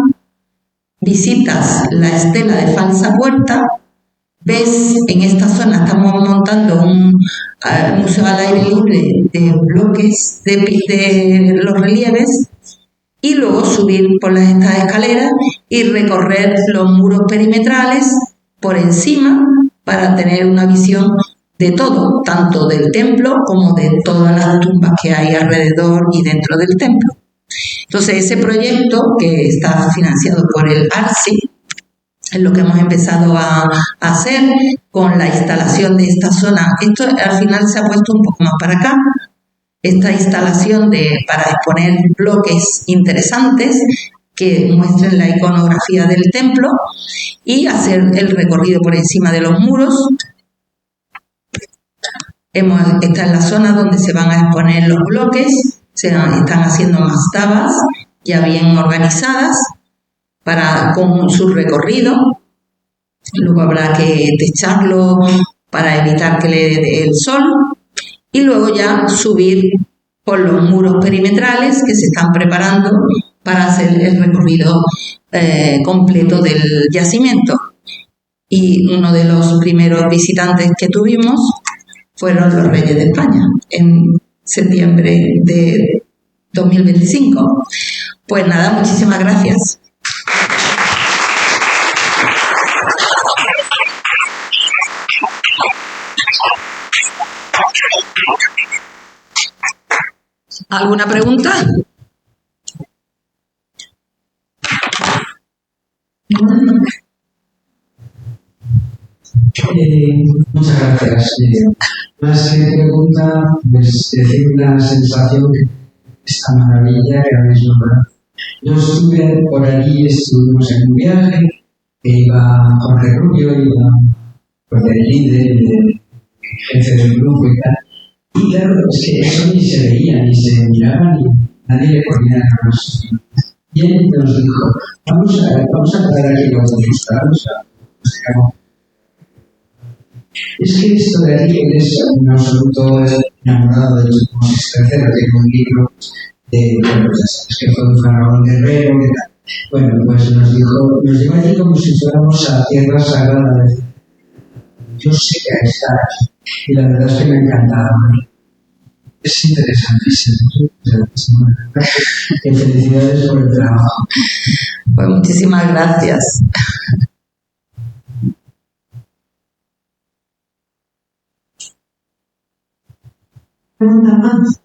visitas la estela de Falsa Puerta, ves en esta zona, estamos montando un museo al aire libre de bloques de los relieves, y luego subir por estas escaleras y recorrer los muros perimetrales por encima para tener una visión de todo, tanto del templo como de todas las tumbas que hay alrededor y dentro del templo. Entonces, ese proyecto, que está financiado por el ARSI, es lo que hemos empezado a hacer con la instalación de esta zona. Esto al final se ha puesto un poco más para acá, esta instalación para exponer bloques interesantes que muestren la iconografía del templo y hacer el recorrido por encima de los muros. Esta es la zona donde se van a exponer los bloques, están haciendo mastabas ya bien organizadas con su recorrido. Luego habrá que techarlo para evitar que le dé el sol. Y luego ya subir por los muros perimetrales que se están preparando para hacer el recorrido completo del yacimiento. Y uno de los primeros visitantes que tuvimos fueron los Reyes de España en septiembre de 2025. Pues nada, muchísimas gracias. ¿Alguna pregunta? Muchas gracias. Más que pregunta, pues decir la sensación de esta maravilla que ahora mismo, ¿verdad? Yo estuve por allí, estuvimos en un viaje, que iba Jorge Rubio, iba pues, el líder, el jefe del grupo y tal. Y claro, es que eso ni se veía, ni se miraba, ni nadie le ponía más. Y él nos dijo, vamos a quedar aquí los dos, vamos a es que esto de aquí es un absoluto enamorado de los Moses III, tiene un libro de, bueno, ya sabes que fue un faraón guerrero, que tal. Bueno, pues nos llevó allí como si fuéramos a tierra sagrada. Yo sé que está aquí, y la verdad es que me ha encantado. Es interesantísimo. Felicidades por el trabajo. Pues muchísimas gracias. ¿Pregunta más?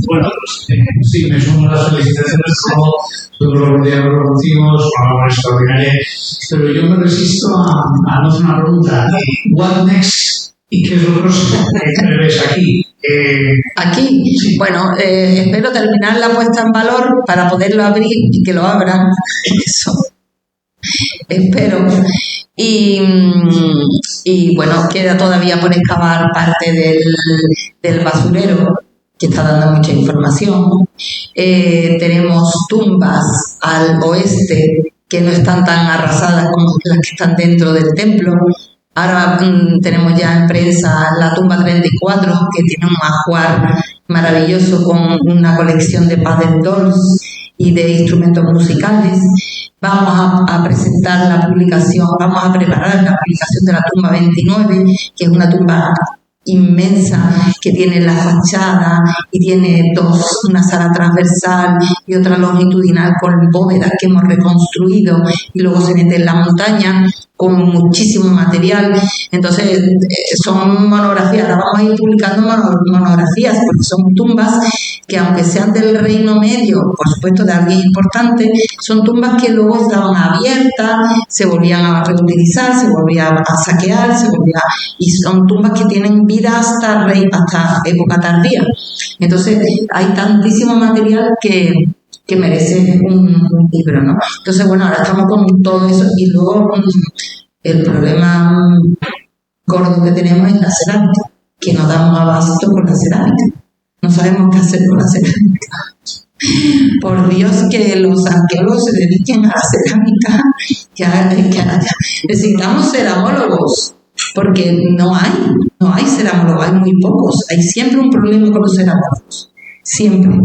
Bueno, sí, me sumo a las felicitaciones como todos los días lo conocimos, una extraordinaria, pero yo me resisto a no hacer una pregunta. What next? ¿Y qué es lo próximo? ¿Qué ves aquí? Aquí, sí. Bueno, espero terminar la puesta en valor para poderlo abrir y que lo abran. Eso. Espero. Y bueno, queda todavía por excavar parte del basurero, que está dando mucha información. Tenemos tumbas al oeste que no están tan arrasadas como las que están dentro del templo. Ahora tenemos ya en prensa la tumba 34, que tiene un ajuar maravilloso con una colección de paddle dolls y de instrumentos musicales. Vamos a presentar la publicación, vamos a preparar la publicación de la tumba 29, que es una tumba inmensa que tiene la fachada y tiene una sala transversal y otra longitudinal con bóvedas que hemos reconstruido, y luego se mete en la montaña con muchísimo material. Entonces son monografías, ahora vamos a ir publicando monografías, porque son tumbas que, aunque sean del Reino Medio, por supuesto de alguien importante, son tumbas que luego estaban abiertas, se volvían a reutilizar, se volvían a saquear, y son tumbas que tienen vida hasta época tardía. Entonces hay tantísimo material que merece un libro, ¿no? Entonces, bueno, ahora estamos con todo eso, y luego el problema gordo que tenemos es la cerámica, que no damos abasto con la cerámica. No sabemos qué hacer con la cerámica. Por Dios, que los arqueólogos se dediquen a la cerámica, necesitamos ceramólogos, porque no hay ceramólogos, hay muy pocos. Hay siempre un problema con los ceramólogos, siempre.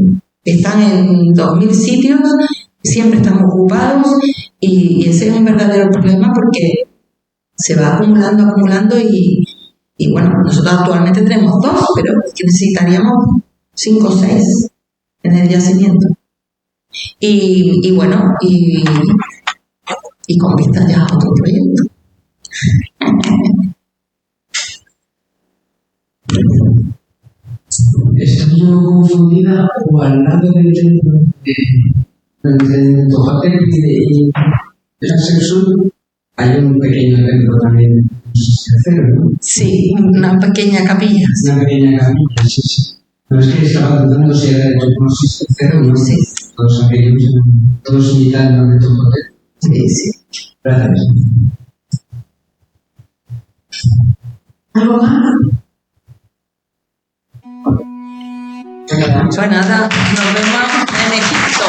Están en 2000 sitios, siempre están ocupados, y ese es un verdadero problema, porque se va acumulando y bueno, nosotros actualmente tenemos 2, pero es que necesitaríamos 5 o 6 en el yacimiento. Y bueno, y con vista ya a otro proyecto. Estoy yo confundida, o al lado del templo de Tojatec y de Sur hay un pequeño templo también, ¿no? Sí, una pequeña capilla. Una pequeña capilla, sí. Pero es que estaba dudando si era de Tutmosis III o no. Sí. Todos aquellos, todos imitando de Tojatec. Sí. Gracias. ¿Algo más? Pues nada, nos vemos en Egipto.